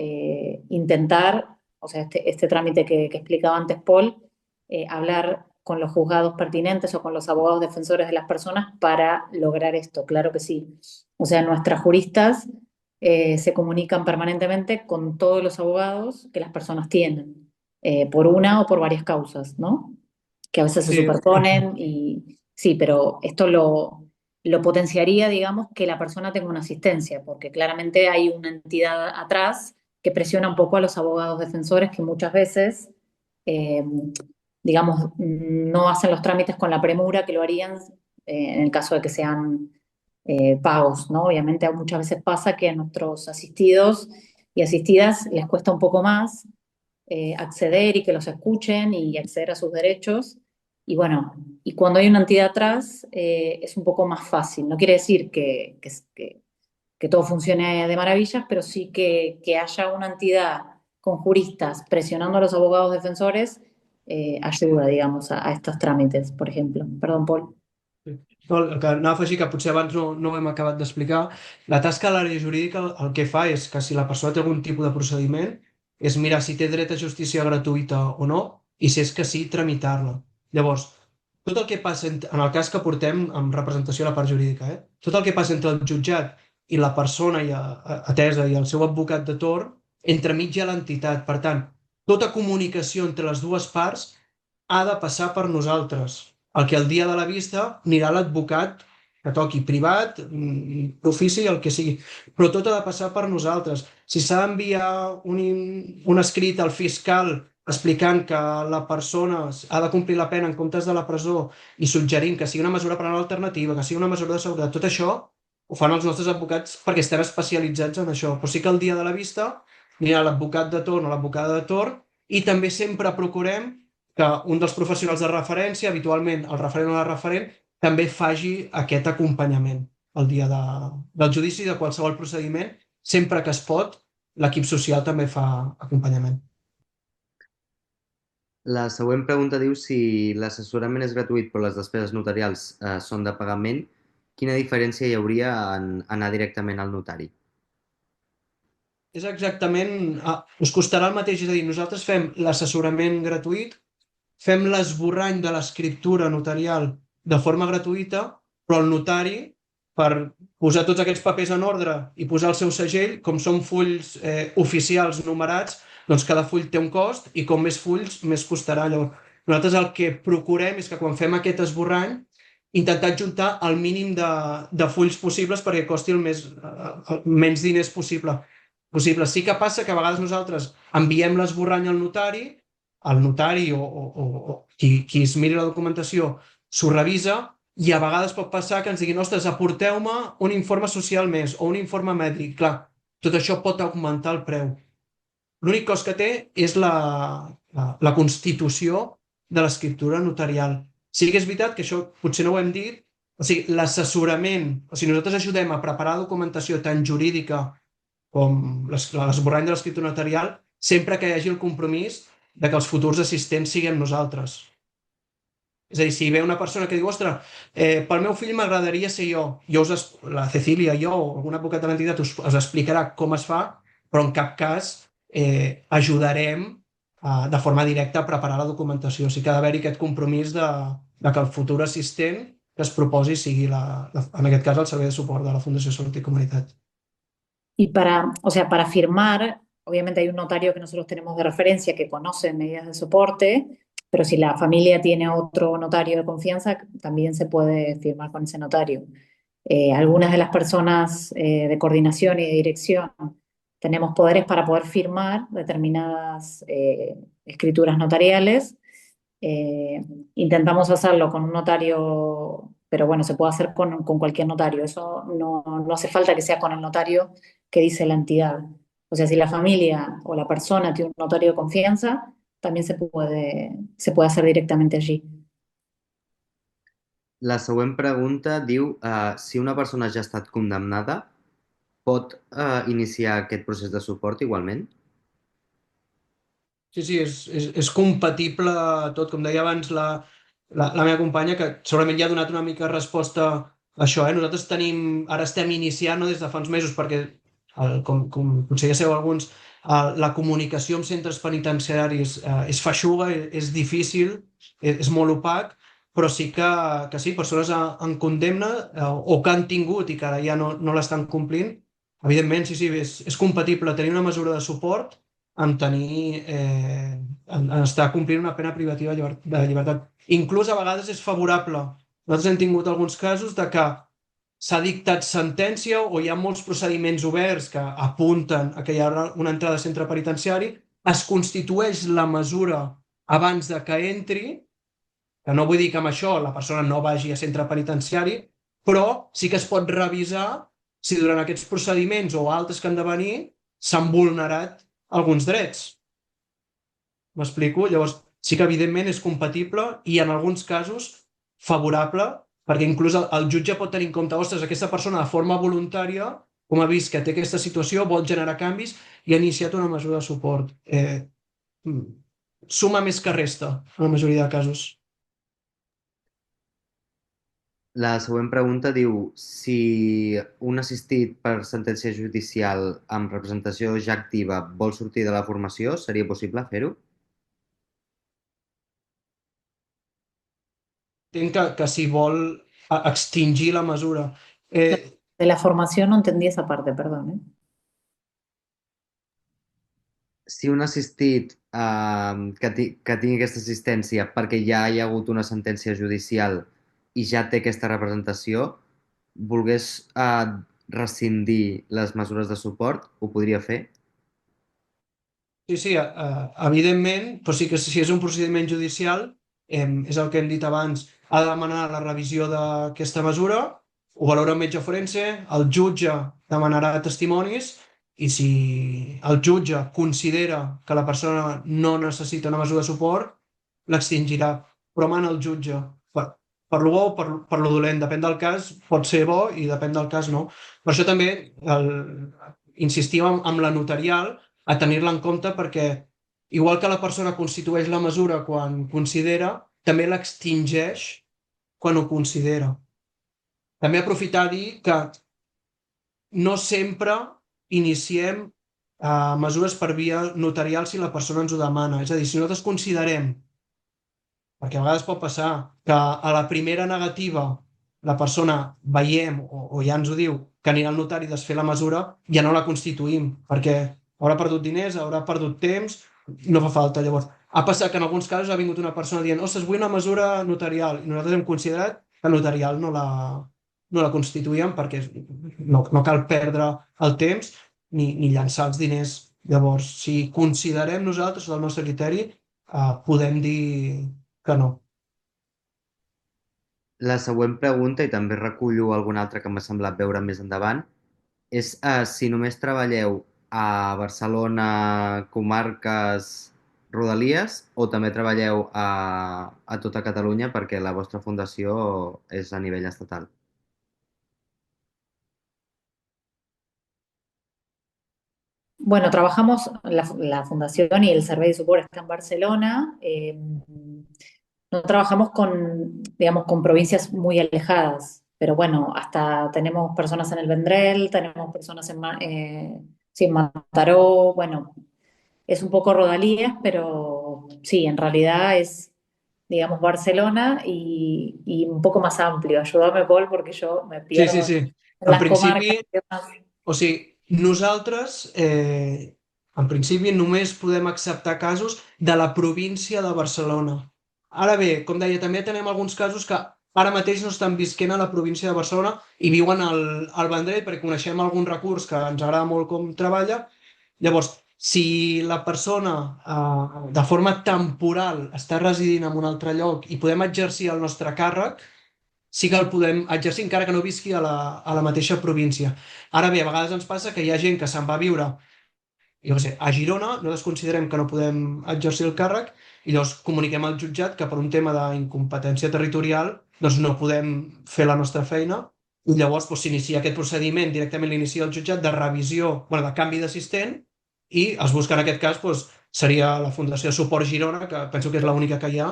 intentar, o sea, este trámite que explicaba antes Paul, hablar con los juzgados pertinentes o con los abogados defensores de las personas para lograr esto, claro que sí. O sea, nuestras juristas se comunican permanentemente con todos los abogados que las personas tienen, por una o por varias causas, ¿no? Que a veces se Sí. superponen y sí, pero esto lo potenciaría, digamos, que la persona tenga una asistencia, porque claramente hay una entidad atrás que presiona un poco a los abogados defensores que muchas veces digamos, no hacen los trámites con la premura que lo harían en el caso de que sean pagos, ¿no? Obviamente muchas veces pasa que a nuestros asistidos y asistidas les cuesta un poco más acceder y que los escuchen y acceder a sus derechos. Y bueno, y cuando hay una entidad atrás es un poco más fácil. No quiere decir que todo funcione de maravillas, pero sí que haya una entidad con juristas presionando a los abogados defensores ayuda, digamos, a estos trámites, por ejemplo. Perdón, Paul. No, el que anava a afegir, que potser abans no ho hem acabat d'explicar, la tasca de l'àrea jurídica el que fa és que si la persona té algun tipus de procediment, és mirar si té dret a justícia gratuïta o no, i si és que sí, tramitar-la. Llavors, tot el que passa, en el cas que portem amb representació a la part jurídica, tot el que passa entre el jutjat i la persona atesa i el seu advocat de torn, entremig hi ha l'entitat. Per tant, tota comunicació entre les dues parts ha de passar per nosaltres. El que el dia de la vista anirà l'advocat que toqui, privat, d'ofici, el que sigui. Però tot ha de passar per nosaltres. Si s'ha d'enviar un escrit al fiscal explicant que la persona ha de complir la pena en comptes de la presó i suggerint que sigui una mesura penal alternativa, que sigui una mesura de seguretat, tot això ho fan els nostres advocats perquè estem especialitzats en això. Però sí que el dia de la vista anirà l'advocat de torn o l'advocada de torn i també sempre procurem que un dels professionals de referència, habitualment el referent o la referent, també faci aquest acompanyament el dia del judici de qualsevol procediment. Sempre que es pot, l'equip social també fa acompanyament. La següent pregunta diu si l'assessorament és gratuït però les despeses notarials són de pagament, quina diferència hi hauria en anar directament al notari? És exactament... us costarà el mateix, és a dir, nosaltres fem l'assessorament gratuït, fem l'esborrany de l'escriptura notarial de forma gratuïta, però el notari, per posar tots aquests papers en ordre i posar el seu segell, com són fulls oficials numerats, doncs cada full té un cost i com més fulls, més costarà. Llavors, nosaltres el que procurem és que quan fem aquest esborrany intentar juntar el mínim de fulls possibles perquè costi el menys diners possible. Sí que passa que a vegades nosaltres enviem l'esborrany al notari o qui es miri la documentació s'ho revisa i a vegades pot passar que ens diguin ostres, aporteu-me un informe social més o un informe mèdic. Clar, tot això pot augmentar el preu. L'únic cost que té és la constitució de l'escriptura notarial. Sí que és veritat que això potser no ho hem dit, o sigui, l'assessorament, o sigui, nosaltres ajudem a preparar documentació tant jurídica com l'esborrany de l'escriptura notarial sempre que hi hagi el compromís de que els futurs assistents siguem nosaltres. És a dir, si ve una persona que diu, ostres, pel meu fill m'agradaria ser jo, la Cecília, jo o algun advocat de l'entitat us explicarà com es fa, però en cap cas ajudarem de forma directa a preparar la documentació. O sigui que ha d'haver-hi aquest compromís de que el futur assistent que es proposi sigui, en aquest cas, el servei de suport de la Fundació Salut i Comunitat. Y o sea, para firmar, obviamente hay un notario que nosotros tenemos de referencia que conoce medidas de soporte, pero si la familia tiene otro notario de confianza, también se puede firmar con ese notario. Algunas de las personas de coordinación y de dirección tenemos poderes para poder firmar determinadas escrituras notariales. Intentamos hacerlo con un notario, pero bueno, se puede hacer con cualquier notario. Eso no hace falta que sea con el notario que dice la entidad. O sea, si la familia o la persona tiene un notario de confianza, también se puede hacer directamente allí. La següent pregunta diu si una persona ja ha estat condemnada, pot iniciar aquest procés de suport igualment? Sí, és compatible tot. Com deia abans la meva companya, que segurament ja ha donat una mica resposta a això. Nosaltres ara estem iniciant, no des de fa uns mesos, perquè, com potser ja sabeu alguns, la comunicació amb centres penitenciaris és feixuga, és difícil, és molt opac, però sí que sí, persones en condemna o que han tingut i que ara ja no l'estan complint, evidentment, sí, és compatible tenir una mesura de suport amb tenir, en estar complint una pena privativa de llibertat. Inclús a vegades és favorable. Nosaltres hem tingut alguns casos de que s'ha dictat sentència o hi ha molts procediments oberts que apunten a que hi ha una entrada a centre penitenciari, es constitueix la mesura abans de que entri, que no vull dir que amb això la persona no vagi a centre penitenciari, però sí que es pot revisar si durant aquests procediments o altres que han de venir s'han vulnerat alguns drets. M'explico? Llavors, sí que evidentment és compatible i en alguns casos favorable, perquè inclús el jutge pot tenir en compte, ostres, aquesta persona de forma voluntària, com ha vist que té aquesta situació, vol generar canvis i ha iniciat una mesura de suport. Suma més que resta, en la majoria de casos. La següent pregunta diu si un assistit per sentència judicial amb representació ja activa vol sortir de la formació, seria possible fer-ho? Entenc que si vol extingir la mesura. De la formación no entendí esa parte, perdón. Si un assistit que tingui aquesta assistència perquè ja hi ha hagut una sentència judicial i ja té aquesta representació, volgués rescindir les mesures de suport, ho podria fer? Sí, evidentment, però sí que si és un procediment judicial, és el que hem dit abans, ha de demanar la revisió d'aquesta mesura, ho valora un metge forense, el jutge demanarà testimonis i si el jutge considera que la persona no necessita una mesura de suport, l'extingirà. Però mana el jutge. Per lo bo o per lo dolent, depèn del cas, pot ser bo i depèn del cas no. Per això també insistim amb la notarial, a tenir-la en compte perquè, igual que la persona constitueix la mesura quan considera, també l'extingeix quan ho considera. També aprofitar a dir que no sempre iniciem mesures per via notarial si la persona ens ho demana. És a dir, si nosaltres considerem, perquè a vegades pot passar, que a la primera negativa la persona veiem o ja ens ho diu que anirà al notari a desfer la mesura, ja no la constituïm, perquè haurà perdut diners, haurà perdut temps, no fa falta. Llavors, ha passat que en alguns casos ha vingut una persona dient ostres, vull una mesura notarial, i nosaltres hem considerat que notarial no la constituïem perquè no cal perdre el temps ni llançar els diners. Llavors, si considerem nosaltres, el nostre criteri, podem dir que no. La següent pregunta, i també recullo alguna altra que m'ha semblat veure més endavant, és si només treballeu a Barcelona, comarques, Rodalies, o també treballeu a tota Catalunya perquè la vostra fundació és a nivell estatal. Bueno, trabajamos, la fundación y el Servei de Suport está en Barcelona. no trabajamos con, digamos, con provincias muy alejadas, pero bueno, hasta tenemos personas en el Vendrell, tenemos personas sí, en Mataró, bueno, es un poco Rodalías, pero sí, en realidad es, digamos, Barcelona y un poco más amplio. Ayúdame, Paul, porque yo me Sí, sí, pierdo sí. en En las comarcas. principi, o sigui, nosaltres, en principi, només podem acceptar casos de la província de Barcelona. Ara bé, com deia, també tenem alguns casos que ara mateix no estan visquent a la província de Barcelona i viuen al Vendrell perquè coneixem algun recurs que ens agrada molt com treballa. Llavors, si la persona de forma temporal està residint en un altre lloc i podem exercir el nostre càrrec, sí que el podem exercir encara que no visqui a la mateixa província. Ara bé, a vegades ens passa que hi ha gent que se'n va a viure, jo què sé, a Girona, nosaltres considerem que no podem exercir el càrrec i llavors comuniquem al jutjat que per un tema d'incompetència territorial doncs no podem fer la nostra feina i llavors doncs, s'inicia aquest procediment, directament l'inicia el jutjat de revisió, bueno, de canvi d'assistent i es busca en aquest cas doncs, seria la Fundació Suport Girona, que penso que és l'única que hi ha,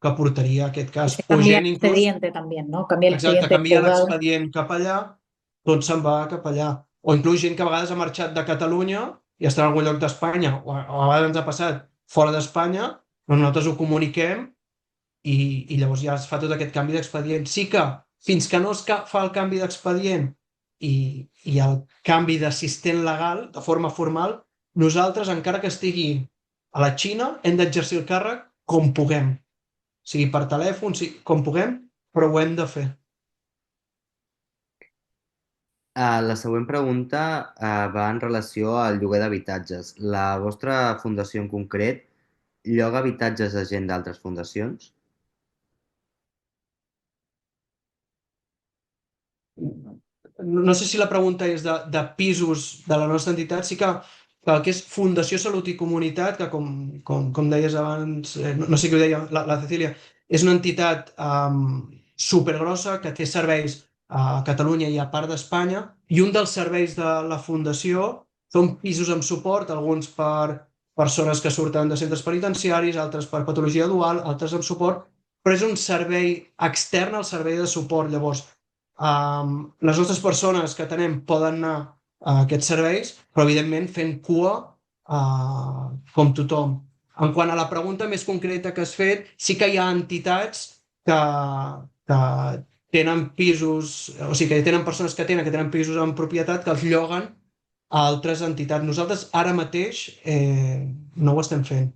que portaria aquest Y cas, se o cambia el gent inclús. expediente también, ¿no? Cambia el Exacte, expediente del canvia juzgado. l'expedient cap allà, tot se'n va cap allà. O inclús gent que a vegades ha marxat de Catalunya i està en algun lloc d'Espanya, o a vegades ens ha passat fora d'Espanya, doncs nosaltres ho comuniquem i llavors ja es fa tot aquest canvi d'expedient. Sí que fins que no fa el canvi d'expedient i el canvi d'assistent legal, de forma formal, nosaltres, encara que estigui a la Xina, hem d'exercir el càrrec com puguem. Sigui per telèfon, com puguem, però ho hem de fer. La següent pregunta va en relació al lloguer d'habitatges. La vostra fundació en concret lloga habitatges a gent d'altres fundacions? No sé si la pregunta és de pisos de la nostra entitat, sí que el que és Fundació Salut i Comunitat, que com deies abans, no sé qui ho deia, la Cecília, és una entitat supergrossa que té serveis a Catalunya i a part d'Espanya, i un dels serveis de la Fundació són pisos amb suport, alguns per persones que surten de centres penitenciaris, altres per patologia dual, altres amb suport, però és un servei extern al servei de suport. Llavors, les nostres persones que tenem poden anar a aquests serveis, però evidentment fent cua com tothom. En quant a la pregunta més concreta que has fet, sí que hi ha entitats que tenen pisos, o sigui, que tenen persones que tenen pisos en propietat que els lloguen a altres entitats. Nosaltres ara mateix no ho estem fent.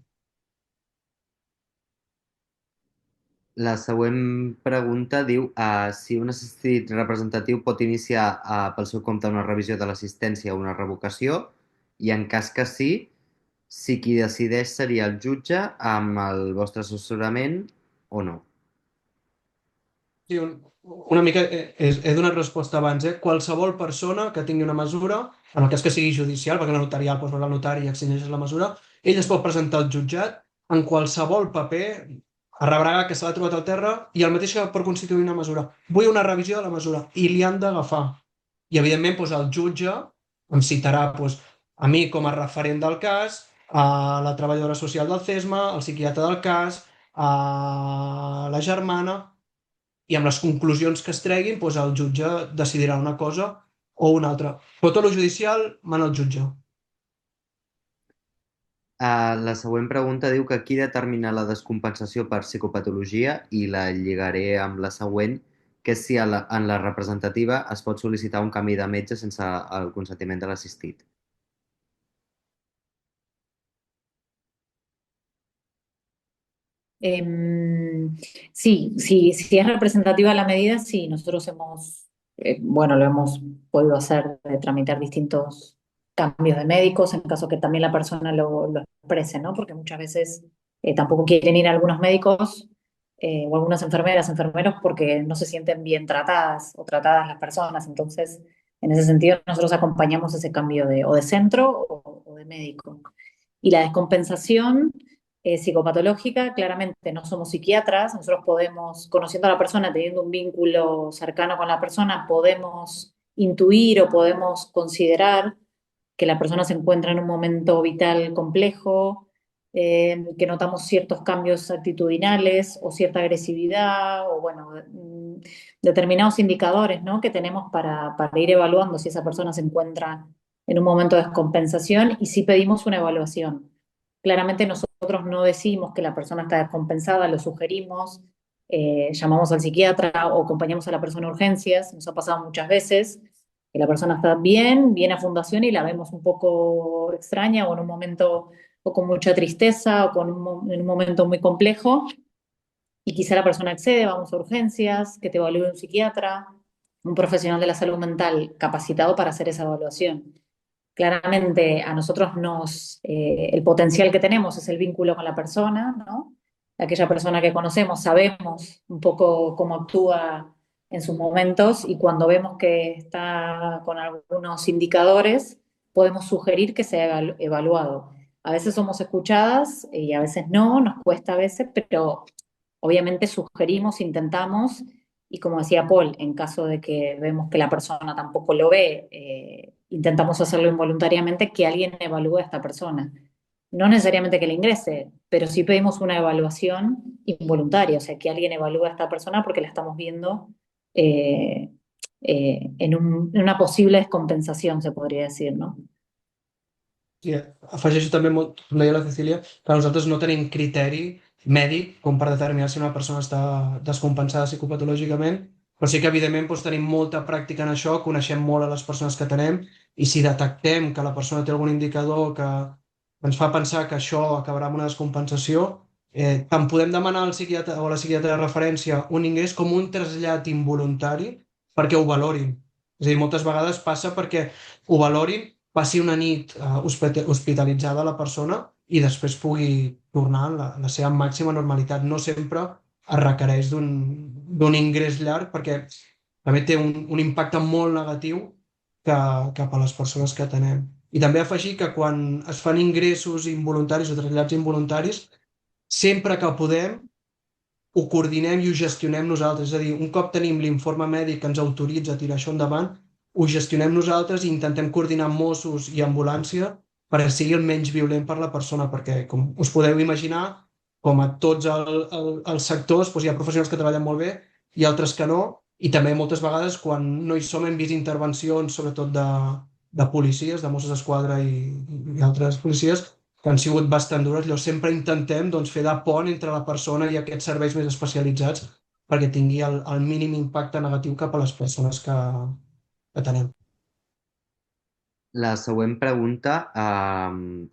La següent pregunta diu si un assistit representatiu pot iniciar pel seu compte una revisió de l'assistència o una revocació i en cas que sí, si qui decideix seria el jutge amb el vostre assessorament o no. Sí, una mica he donat resposta abans. Qualsevol persona que tingui una mesura, en el cas que sigui judicial, perquè la notarial doncs, va al notari i extingeix la mesura, ell es pot presentar al jutjat en qualsevol paper, arrebregar que se l'ha trobat al terra i el mateix que per constituir una mesura. Vull una revisió de la mesura i li han d'agafar. I evidentment doncs, el jutge em citarà doncs, a mi com a referent del cas, a la treballadora social del CESMA, el psiquiatre del cas, a la germana, i amb les conclusions que es treguin, doncs el jutge decidirà una cosa o una altra. Però tot el judicial mana el jutge. La següent pregunta diu que qui determina la descompensació per psicopatologia i la lligaré amb la següent, que és si en la representativa es pot sol·licitar un canvi de metge sense el consentiment de l'assistit. Sí, si es representativa la medida, sí, nosotros hemos, bueno, lo hemos podido hacer de tramitar distintos cambios de médicos en caso que también la persona lo exprese, ¿no? Porque muchas veces tampoco quieren ir a algunos médicos o algunas enfermeras, enfermeros porque no se sienten bien tratadas o tratadas las personas. Entonces, en ese sentido, nosotros acompañamos ese cambio o de centro o de médico. Y la descompensación psicopatológica, claramente no somos psiquiatras, nosotros podemos, conociendo a la persona, teniendo un vínculo cercano con la persona, podemos intuir o podemos considerar que la persona se encuentra en un momento vital complejo, que notamos ciertos cambios actitudinales o cierta agresividad o bueno, determinados indicadores, ¿no? que tenemos para ir evaluando si esa persona se encuentra en un momento de descompensación y si pedimos una evaluación. Claramente nosotros no decimos que la persona está descompensada, lo sugerimos, llamamos al psiquiatra o acompañamos a la persona a urgencias, nos ha pasado muchas veces que la persona está bien, viene a fundación y la vemos un poco extraña o en un momento o con mucha tristeza o en un momento muy complejo y quizá la persona accede, vamos a urgencias, que te evalúe un psiquiatra, un profesional de la salud mental capacitado para hacer esa evaluación. Claramente a nosotros el potencial que tenemos es el vínculo con la persona, ¿no? Aquella persona que conocemos, sabemos un poco cómo actúa en sus momentos y cuando vemos que está con algunos indicadores, podemos sugerir que sea evaluado. A veces somos escuchadas y a veces no, nos cuesta a veces, pero obviamente sugerimos, intentamos, y como decía Paul, en caso de que vemos que la persona tampoco lo ve, intentamos hacerlo involuntariamente, que alguien evalúe a esta persona. No necesariamente que le ingrese, pero sí pedimos una evaluación involuntaria, o sea, que alguien evalúe a esta persona porque la estamos viendo eh, en una posible descompensación, se podría decir, ¿no? Sí, afegeixo també molt, com deia la Cecília, que nosaltres no tenim criteri mèdic com per determinar si una persona està descompensada psicopatològicament, però sí que evidentment doncs, tenim molta pràctica en això, coneixem molt a les persones que tenem i si detectem que la persona té algun indicador que ens fa pensar que això acabarà amb una descompensació, tant podem demanar al psiquiatre o a la psiquiatra de referència un ingrés com un trasllat involuntari perquè ho valorin. És a dir, moltes vegades passa perquè ho valorin, passi una nit hospitalitzada la persona i després pugui tornar a la seva màxima normalitat. No sempre es requereix d'un ingrés llarg perquè també té un impacte molt negatiu cap a les persones que atenem. I també afegir que quan es fan ingressos involuntaris o trasllats involuntaris, sempre que podem ho coordinem i ho gestionem nosaltres. És a dir, un cop tenim l'informe mèdic que ens autoritza a tirar això endavant, ho gestionem nosaltres i intentem coordinar amb Mossos i ambulància perquè sigui el menys violent per la persona, perquè, com us podeu imaginar, com a tots els sectors, doncs hi ha professionals que treballen molt bé i altres que no, i també moltes vegades quan no hi som hem vist intervencions, sobretot de policies, de Mossos d'Esquadra i altres policies, que han sigut bastant dures. Llavors sempre intentem doncs, fer de pont entre la persona i aquests serveis més especialitzats perquè tingui el mínim impacte negatiu cap a les persones que tenem. La següent pregunta,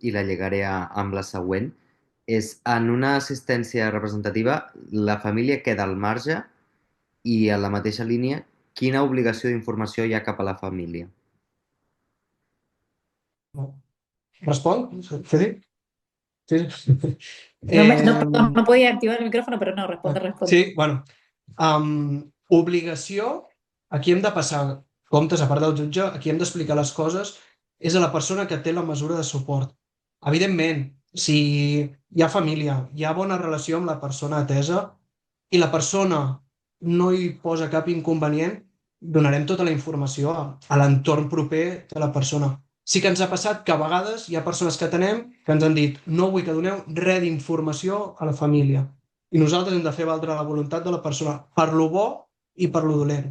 i la lligaré amb la següent, és en una assistència representativa la família queda al marge i en la mateixa línia, quina obligació d'informació hi ha cap a la família? Respon? Fede? Sí. Perdón, no podía activar el micrófono, pero no, responde. Sí, bueno. Obligació, aquí hem de passar comptes, a part del jutge, aquí hem d'explicar les coses, és a la persona que té la mesura de suport. Evidentment, si hi ha família, hi ha bona relació amb la persona atesa i la persona no hi posa cap inconvenient, donarem tota la informació a l'entorn proper de la persona. Sí que ens ha passat que a vegades hi ha persones que atenem que ens han dit no vull que doneu res d'informació a la família. I nosaltres hem de fer valdre la voluntat de la persona per lo bo i per lo dolent.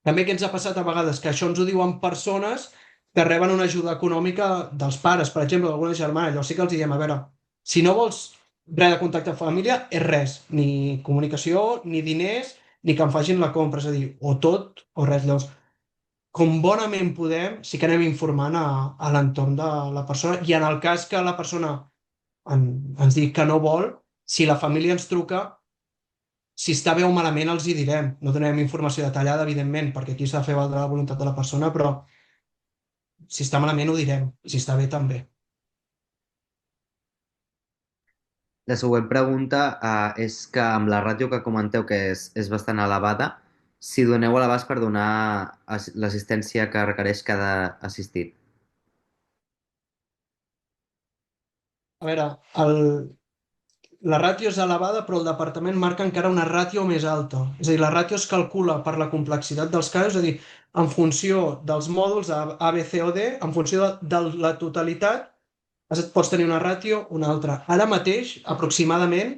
També que ens ha passat a vegades que això ens ho diuen persones que reben una ajuda econòmica dels pares, per exemple, d'alguna germana. Llavors sí que els diem, a veure, si no vols res de contacte amb família, és res. Ni comunicació, ni diners, ni que em facin la compra. És a dir, o tot o res. Llavors, com bonament podem, sí que anem informant a l'entorn de la persona i en el cas que la persona ens digui que no vol, si la família ens truca, si està bé o malament els hi direm. No donem informació detallada, evidentment, perquè aquí s'ha de fer valdre la voluntat de la persona, però si està malament ho direm, si està bé també. La següent pregunta és que amb la ràtio que comenteu, que és bastant elevada, si doneu a l'abast per donar l'assistència que requereix cada assistit. A veure, la ràtio és elevada, però el departament marca encara una ràtio més alta. És a dir, la ràtio es calcula per la complexitat dels casos, és a dir, en funció dels mòduls A, B, C o D, en funció de la totalitat, Pots tenir una ràtio, una altra. Ara mateix, aproximadament,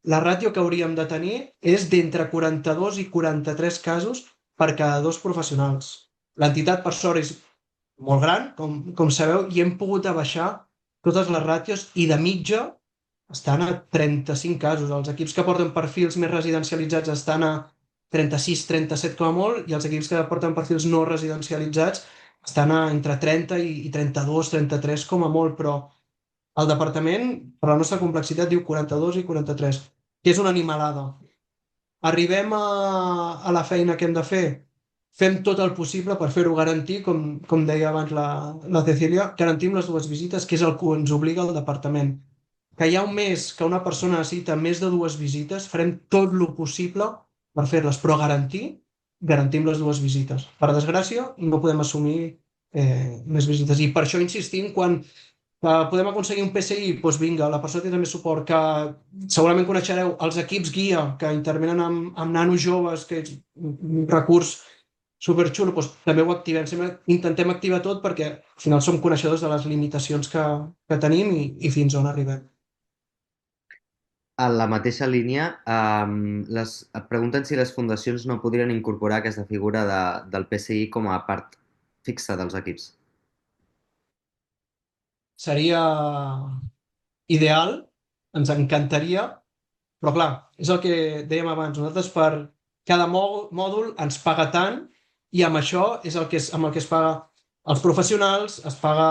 la ràtio que hauríem de tenir és d'entre 42 i 43 casos per cada 2 professionals. L'entitat, per sort, és molt gran, com sabeu, i hem pogut abaixar totes les ràtios i de mitja estan a 35 casos. Els equips que porten perfils més residencialitzats estan a 36, 37 com a molt, i els equips que porten perfils no residencialitzats estan a entre 30 i 32, 33 com a molt, però el departament, per la nostra complexitat, diu 42 i 43, que és una animalada. Arribem a la feina que hem de fer, fem tot el possible per fer-ho garantir, com deia abans la Cecília, garantim les 2 visites, que és el que ens obliga el departament. Que hi ha un mes que una persona necessita més de 2 visites, farem tot el possible per fer-les, però garantim les 2 visites. Per desgràcia, no podem assumir més visites. I per això insistim, quan podem aconseguir un PSI, doncs vinga, la persona té també suport, que segurament coneixereu els equips guia que intervenen amb nanos joves, que és un recurs superxulo, doncs també ho activem. Sempre intentem activar tot perquè al final som coneixedors de les limitacions que tenim i fins on arribem. En la mateixa línia, et pregunten si les fundacions no podrien incorporar aquesta figura del PSI com a part fixa dels equips. Seria ideal, ens encantaria, però clar, és el que dèiem abans, nosaltres per cada mòdul ens paga tant i amb això és amb el que es paga els professionals, es paga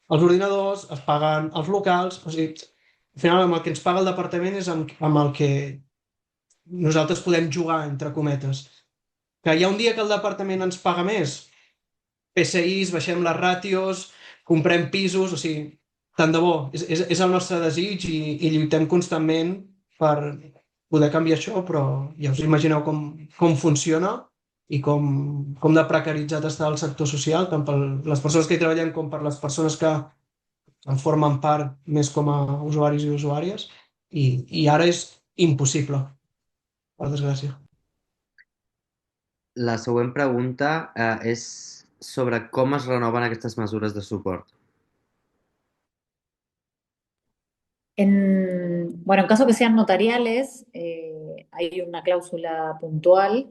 els ordinadors, es paguen els locals, o sigui, al final amb el que ens paga el departament és amb el que nosaltres podem jugar, entre cometes. Que hi ha un dia que el departament ens paga més, PSIs, baixem les ràtios, comprem pisos, o sigui, tant de bo, és el nostre desig i lluitem constantment per poder canviar això, però ja us imagineu com funciona i com de precaritzat està el sector social, tant per les persones que hi treballem com per les persones que en formen part més com a usuaris i usuàries, i ara és impossible, per desgràcia. La següent pregunta és sobre com es renoven aquestes mesures de suport. Bueno, en caso que sean notariales, hay una cláusula puntual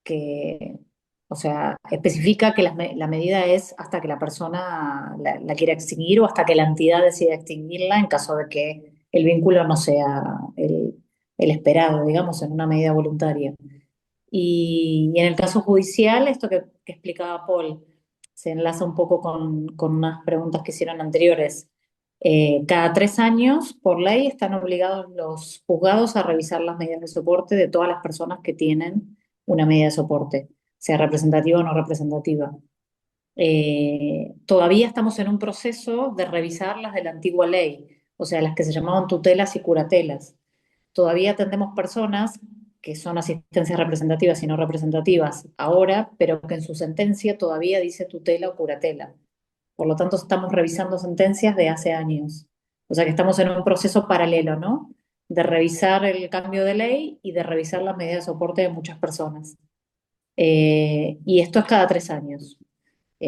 que, o sea, especifica que la medida es hasta que la persona la quiera extinguir o hasta que la entidad decida extinguirla en caso de que el vínculo no sea el esperado, digamos, en una medida voluntaria. Y en el caso judicial, esto que explicaba Paul, se enlaza un poco con unas preguntas que hicieron anteriores. Cada 3 años, por ley, están obligados los juzgados a revisar las medidas de soporte de todas las personas que tienen una medida de soporte, sea representativa o no representativa. Todavía estamos en un proceso de revisar las de la antigua ley, o sea, las que se llamaban tutelas y curatelas. Todavía atendemos personas que son asistencias representativas y no representativas ahora, pero que en su sentencia todavía dice tutela o curatela. Por lo tanto, estamos revisando sentencias de hace años. O sea que estamos en un proceso paralelo, ¿no? De revisar el cambio de ley y de revisar las medidas de soporte de muchas personas. Y esto es cada 3 años.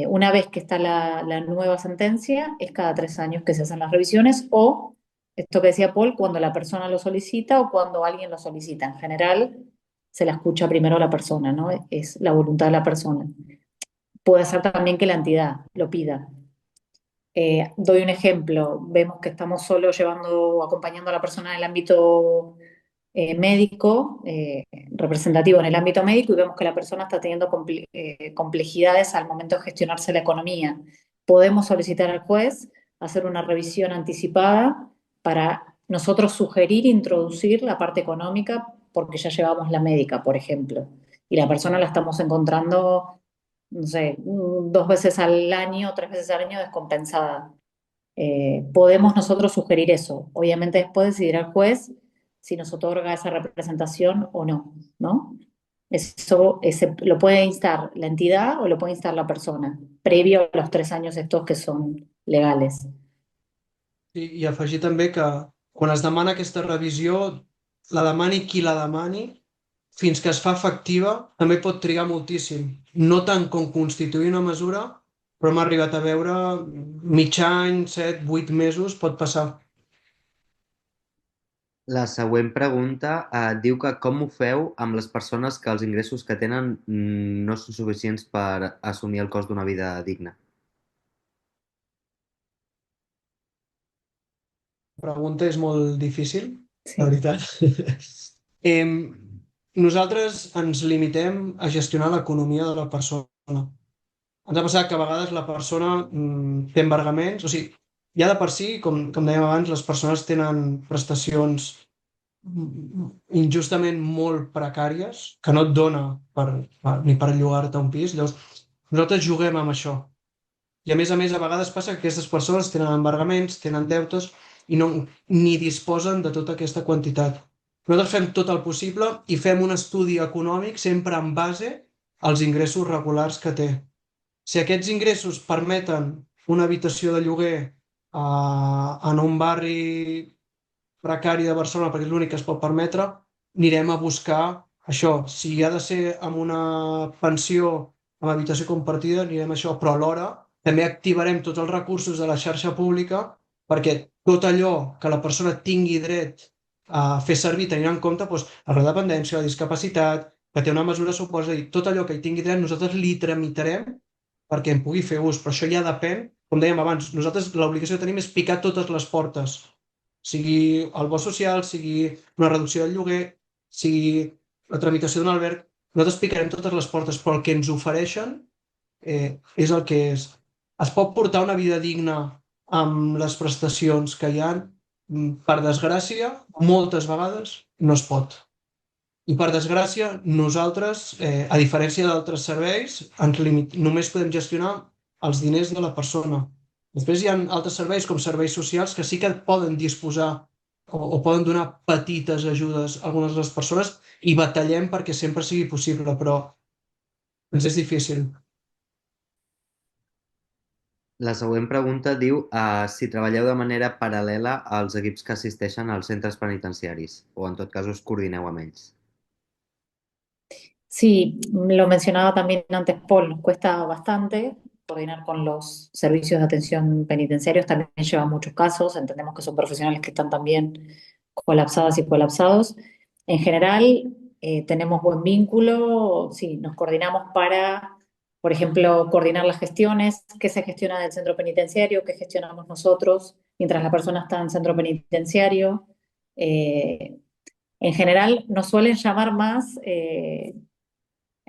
Una vez que está la nueva sentencia, es cada 3 años que se hacen las revisiones, o esto que decía Paul, cuando la persona lo solicita o cuando alguien lo solicita. En general, se la escucha primero a la persona, ¿no? Es la voluntad de la persona. Puede ser también que la entidad lo pida. Doy un ejemplo. Vemos que estamos solo acompañando a la persona en el ámbito médico, representativo en el ámbito médico, y vemos que la persona está teniendo complejidades al momento de gestionarse la economía. Podemos solicitar al juez hacer una revisión anticipada para nosotros sugerir introducir la parte económica porque ya llevamos la médica, por ejemplo, y la persona la estamos encontrando, no sé, 2 veces al año, 3 veces al año descompensada. Podemos nosotros sugerir eso. Obviamente después decidirá el juez si nos otorga esa representación o no, ¿no? Eso lo puede instar la entidad o lo puede instar la persona, previo a los 3 años estos que son legales. I afegir també que quan es demana aquesta revisió, la demani qui la demani, fins que es fa efectiva, també pot trigar moltíssim. No tant com constituir una mesura, però hem arribat a veure mig any, 7, 8 mesos, pot passar. La següent pregunta diu que com ho feu amb les persones que els ingressos que tenen no són suficients per assumir el cost d'una vida digna. La pregunta és molt difícil, la Sí. veritat. Em, Nosaltres ens limitem a gestionar l'economia de la persona. Ens ha passat que a vegades la persona té embargaments, o sigui, ja de per si, com dèiem abans, les persones tenen prestacions injustament molt precàries que no et dona ni per llogar-te un pis. Llavors, nosaltres juguem amb això. I a més, a vegades passa que aquestes persones tenen embargaments, tenen deutes i no, ni disposen de tota aquesta quantitat. Nosaltres fem tot el possible i fem un estudi econòmic sempre en base als ingressos regulars que té. Si aquests ingressos permeten una habitació de lloguer en un barri precari de Barcelona, perquè és l'únic que es pot permetre, anirem a buscar això. Si ha de ser amb una pensió, amb habitació compartida, anirem a això, però alhora també activarem tots els recursos de la xarxa pública perquè tot allò que la persona tingui dret a fer servir, tenint en compte doncs, la dependència, la discapacitat, que té una mesura suposa, és a dir, tot allò que hi tingui dret nosaltres li tramitarem perquè en pugui fer ús, però això ja depèn, com dèiem abans, nosaltres l'obligació que tenim és picar totes les portes, sigui el bo social, sigui una reducció del lloguer, sigui la tramitació d'un alberg, nosaltres picarem totes les portes, però el que ens ofereixen és el que és. Es pot portar una vida digna amb les prestacions que hi ha? Per desgràcia, moltes vegades no es pot. I per desgràcia, nosaltres, a diferència d'altres serveis, només podem gestionar els diners de la persona. Després hi ha altres serveis, com serveis socials, que sí que poden disposar o poden donar petites ajudes a algunes de les persones i batallem perquè sempre sigui possible, però ens és difícil. La següent pregunta diu si treballeu de manera paral·lela als equips que assisteixen als centres penitenciaris o en tot cas us coordineu amb ells. Sí, lo mencionaba también antes Paul, nos cuesta bastante coordinar con los servicios de atención penitenciarios, también lleva muchos casos, entendemos que son profesionales que están también colapsadas y colapsados. En general, tenemos buen vínculo, sí, nos coordinamos para, por ejemplo, coordinar las gestiones, qué se gestiona del centro penitenciario, qué gestionamos nosotros mientras la persona está en centro penitenciario. En general, nos suelen llamar más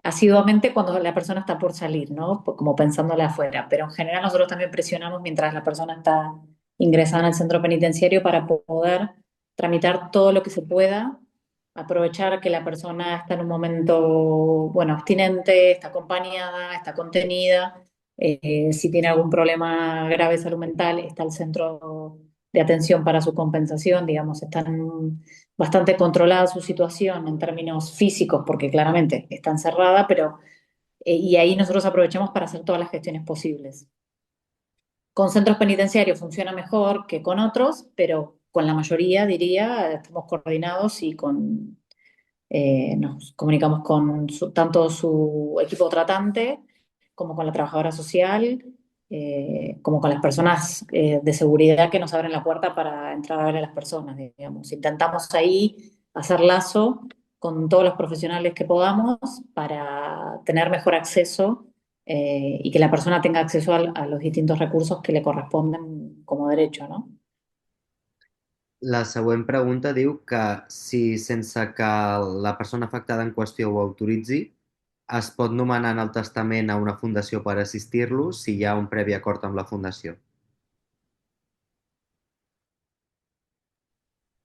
asiduamente cuando la persona está por salir, ¿no? Como pensándola afuera, pero en general nosotros también presionamos mientras la persona está ingresada en el centro penitenciario para poder tramitar todo lo que se pueda, aprovechar que la persona está en un momento, bueno, abstinente, está acompañada, está contenida, si tiene algún problema grave de salud mental, está el centro de atención para su compensación, digamos, están bastante controlada su situación en términos físicos, porque claramente está encerrada, pero y ahí nosotros aprovechamos para hacer todas las gestiones posibles. Con centros penitenciarios funciona mejor que con otros, pero con la mayoría, diría, estamos coordinados y nos comunicamos con tanto su equipo tratante como con la trabajadora social, como con las personas de seguridad que nos abren la puerta para entrar a ver a las personas, digamos. Intentamos ahí hacer lazo con todos los profesionales que podamos para tener mejor acceso y que la persona tenga acceso a los distintos recursos que le corresponden como derecho, ¿no? La següent pregunta diu que si sense que la persona afectada en qüestió ho autoritzi, es pot nomenar en el testament a una fundació per assistir-lo si hi ha un previ acord amb la fundació.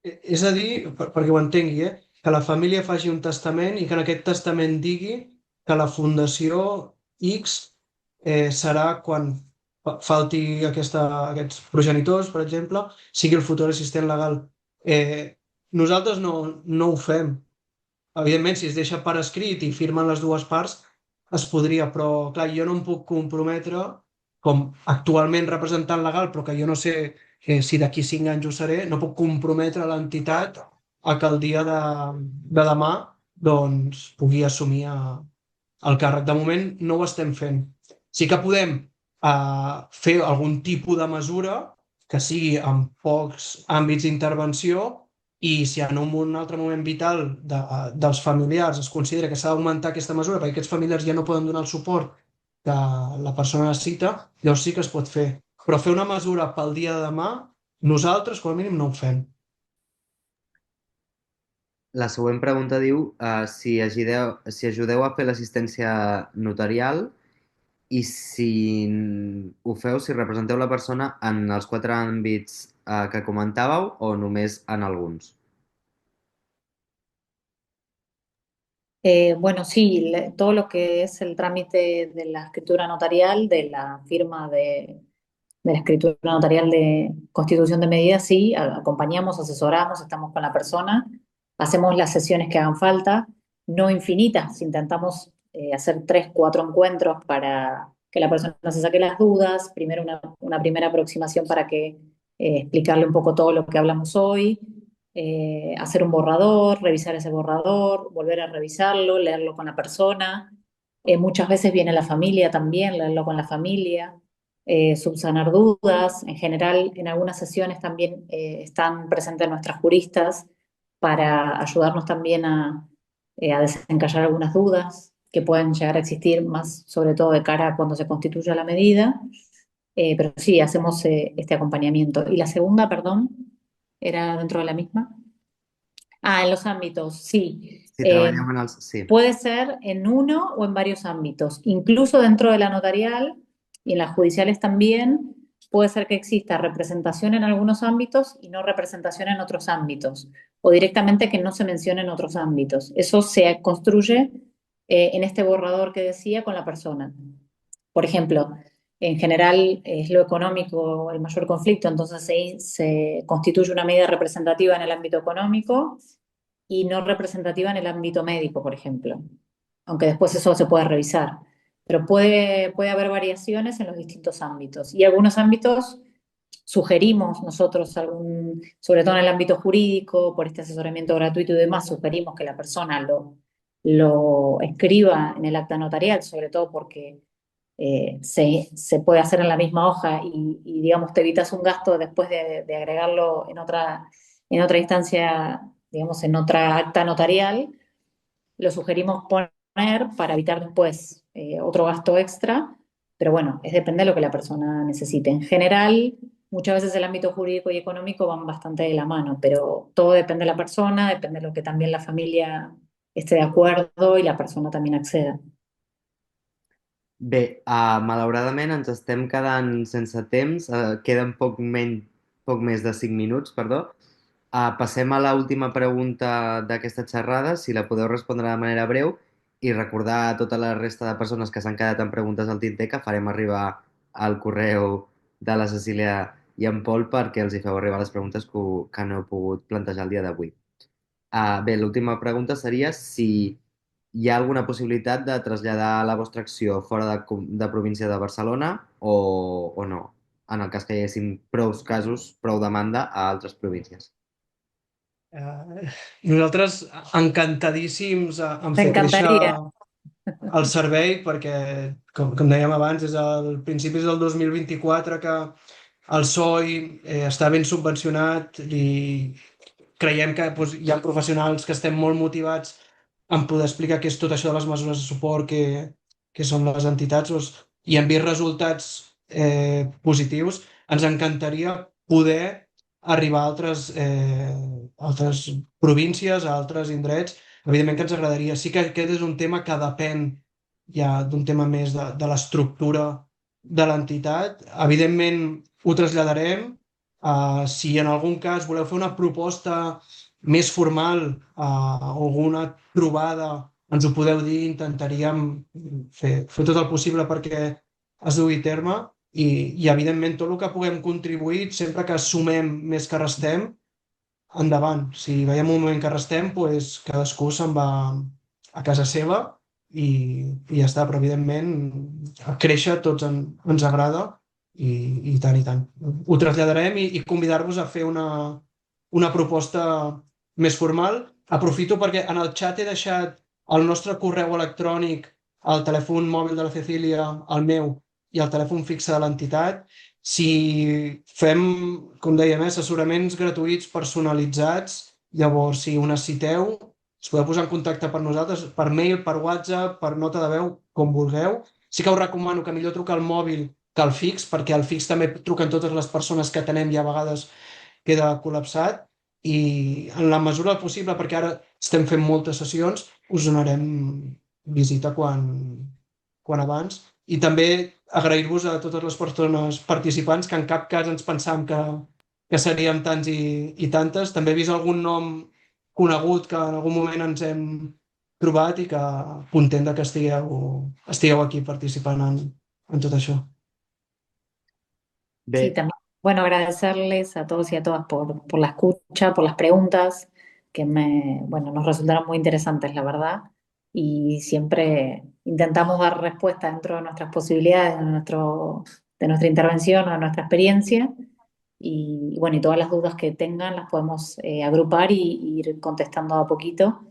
És a dir, perquè ho entengui, que la família faci un testament i que en aquest testament digui que la Fundació X serà quan falti aquests progenitors, per exemple, sigui el futur assistent legal. Nosaltres no ho fem. Evidentment, si es deixa per escrit i firmen les dues parts, es podria, però clar, jo no em puc comprometre com actualment representant legal, però que jo no sé si d'aquí 5 anys ho seré, no puc comprometre l'entitat a que el dia de demà doncs, pugui assumir el càrrec. De moment no ho estem fent. Sí que podem fer algun tipus de mesura que sigui en pocs àmbits d'intervenció i si en un altre moment vital dels familiars es considera que s'ha d'augmentar aquesta mesura perquè aquests familiars ja no poden donar el suport que la persona necessita, llavors sí que es pot fer. Però fer una mesura pel dia de demà, nosaltres com a mínim no ho fem. La següent pregunta diu si ajudeu a fer l'assistència notarial i si ho feu, si representeu la persona en els 4 àmbits que comentàveu o només en alguns. Bueno, sí, todo lo que es el trámite de la escritura notarial, de la firma de la escritura notarial de constitución de medidas, sí, acompañamos, asesoramos, estamos con la persona, hacemos las sesiones que hagan falta, no infinitas, intentamos hacer 3, 4 encuentros para que la persona se saque las dudas, primero una primera aproximación para que explicarle un poco todo lo que hablamos hoy, hacer un borrador, revisar ese borrador, volver a revisarlo, leerlo con la persona. Muchas veces viene la familia también, leerlo con la familia, subsanar dudas. En general, en algunas sesiones también están presentes nuestras juristas para ayudarnos también a desencallar algunas dudas que pueden llegar a existir, más sobre todo de cara a cuando se constituya la medida. Pero sí, hacemos este acompañamiento. Y la segunda, perdón, era dentro de la misma. En los ámbitos, sí. Si treballeu en els... Sí. Puede ser en uno o en varios ámbitos, incluso dentro de la notarial y en las judiciales también. Puede ser que exista representación en algunos ámbitos y no representación en otros ámbitos, o directamente que no se mencione en otros ámbitos. Eso se construye en este borrador que decía con la persona. Por ejemplo, en general es lo económico el mayor conflicto, entonces se constituye una medida representativa en el ámbito económico y no representativa en el ámbito médico, por ejemplo, aunque después eso se puede revisar. Pero puede haber variaciones en los distintos ámbitos. Y algunos ámbitos sugerimos nosotros, sobre todo en el ámbito jurídico, por este asesoramiento gratuito y demás, sugerimos que la persona lo escriba en el acta notarial, sobre todo porque se puede hacer en la misma hoja y digamos, te evitas un gasto después de agregarlo en otra instancia, digamos, en otra acta notarial. Lo sugerimos poner para evitar después otro gasto extra, pero bueno, depende de lo que la persona necesite. En general, muchas veces el ámbito jurídico y económico van bastante de la mano, pero todo depende de la persona, depende de lo que también la familia esté de acuerdo y la persona también acceda. Bé, malauradament ens estem quedant sense temps, queden poc més de 5 minuts, perdó. Passem a l'última pregunta d'aquesta xerrada, si la podeu respondre de manera breu, i recordar a tota la resta de persones que s'han quedat amb preguntes al tinter que farem arribar al correu de la Cecília i en Pol perquè els hi feu arribar les preguntes que no heu pogut plantejar el dia d'avui. Bé, l'última pregunta seria si hi ha alguna possibilitat de traslladar la vostra acció fora de província de Barcelona o no, en el cas que hi haguessin prou demanda a altres províncies. Nosaltres encantadíssims en fer créixer el servei perquè, com dèiem abans, des del principis del 2024 que el SOI està ben subvencionat i creiem que hi ha professionals que estem molt motivats en poder explicar què és tot això de les mesures de suport que són les entitats i hem vist resultats positius. Ens encantaria poder arribar a altres províncies, a altres indrets. Evidentment que ens agradaria. Sí que aquest és un tema que depèn ja d'un tema més de l'estructura de l'entitat. Evidentment ho traslladarem. Si en algun cas voleu fer una proposta més formal, alguna trobada, ens ho podeu dir, intentaríem fer tot el possible perquè es dugui a terme i evidentment tot el que puguem contribuir, sempre que sumem més que restem, endavant. Si veiem un moment que restem, doncs cadascú se'n va a casa seva i ja està, però evidentment créixer a tots ens agrada i tant i tant. Ho traslladarem i convidar-vos a fer una proposta més formal. Aprofito perquè en el xat he deixat el nostre correu electrònic, el telèfon mòbil de la Cecília, el meu, i el telèfon fixe de l'entitat. Si fem, com dèiem, assessoraments gratuïts personalitzats, llavors, si ho necessiteu, us podeu posar en contacte per nosaltres, per mail, per WhatsApp, per nota de veu, com vulgueu. Sí que us recomano que millor trucar al mòbil que al fix, perquè al fix també truquen totes les persones que atenem i a vegades queda col·lapsat. I en la mesura del possible, perquè ara estem fent moltes sessions, us donarem visita quan abans. I també agrair-vos a totes les persones participants, que en cap cas ens pensàvem que seríem tants i tantes. També he vist algun nom conegut que en algun moment ens hem trobat i que content de que estigueu aquí participant en tot això. Bé, Sí, también, bueno, agradecerles a todos y a todas por la escucha, por las preguntas, que bueno, nos resultaron muy interesantes, la verdad, y siempre intentamos dar respuesta dentro de nuestras posibilidades, de nuestra intervención o de nuestra experiencia, y bueno, y todas las dudas que tengan las podemos agrupar y ir contestando a poquito,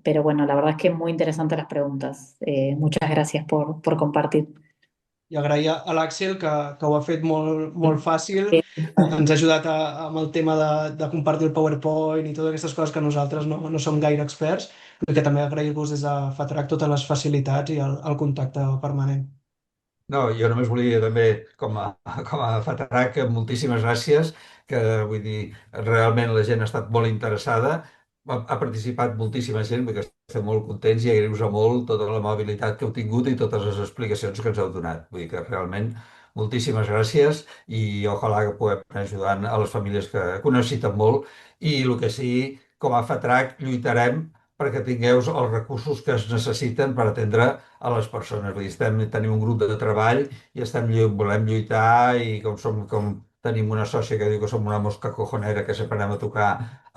pero bueno, la verdad es que muy interesantes las preguntas. Muchas gracias por compartir. I agrair a l'Àxel, que ho ha fet molt fàcil, ens ha ajudat amb el tema de compartir el PowerPoint i totes aquestes coses que nosaltres no som gaire experts, i que també agrair-vos des de FATRAC totes les facilitats i el contacte permanent. No, jo només volia també, com a FATRAC, moltíssimes gràcies, que vull dir, realment la gent ha estat molt interessada, ha participat moltíssima gent, perquè estem molt contents i agrair-vos molt tota la mobilitat que heu tingut i totes les explicacions que ens heu donat. Vull dir que realment moltíssimes gràcies i ojalà que puguem anar ajudant a les famílies que ho necessiten molt i el que sí, com a FATRAC lluitarem perquè tingueu els recursos que es necessiten per atendre a les persones. Vull dir, tenim un grup de treball i volem lluitar i com tenim una sòcia que diu que som una mosca cojonera que sempre anem a tocar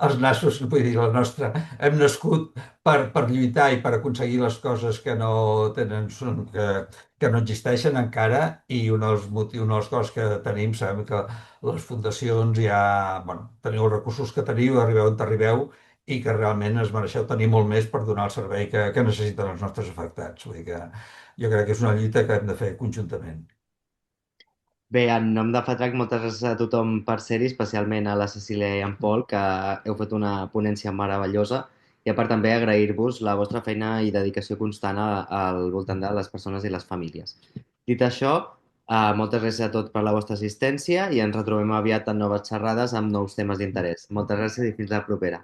els nassos, vull dir, hem nascut per lluitar i per aconseguir les coses que no tenen, que no existeixen encara i una de les coses que tenim, sabem que les fundacions ja, bueno, teniu els recursos que teniu, arribeu on arribeu i que realment es mereixeu tenir molt més per donar el servei que necessiten els nostres afectats. Vull dir que jo crec que és una lluita que hem de fer conjuntament. bé, en nom de FATRAC, moltes gràcies a tothom per ser-hi, especialment a la Cecília i en Pol, que heu fet una ponència meravellosa, i a part també agrair-vos la vostra feina i dedicació constant al voltant de les persones i les famílies. Dit això, moltes gràcies a tots per la vostra assistència i ens retrobem aviat en noves xerrades amb nous temes d'interès. Moltes gràcies i fins la propera.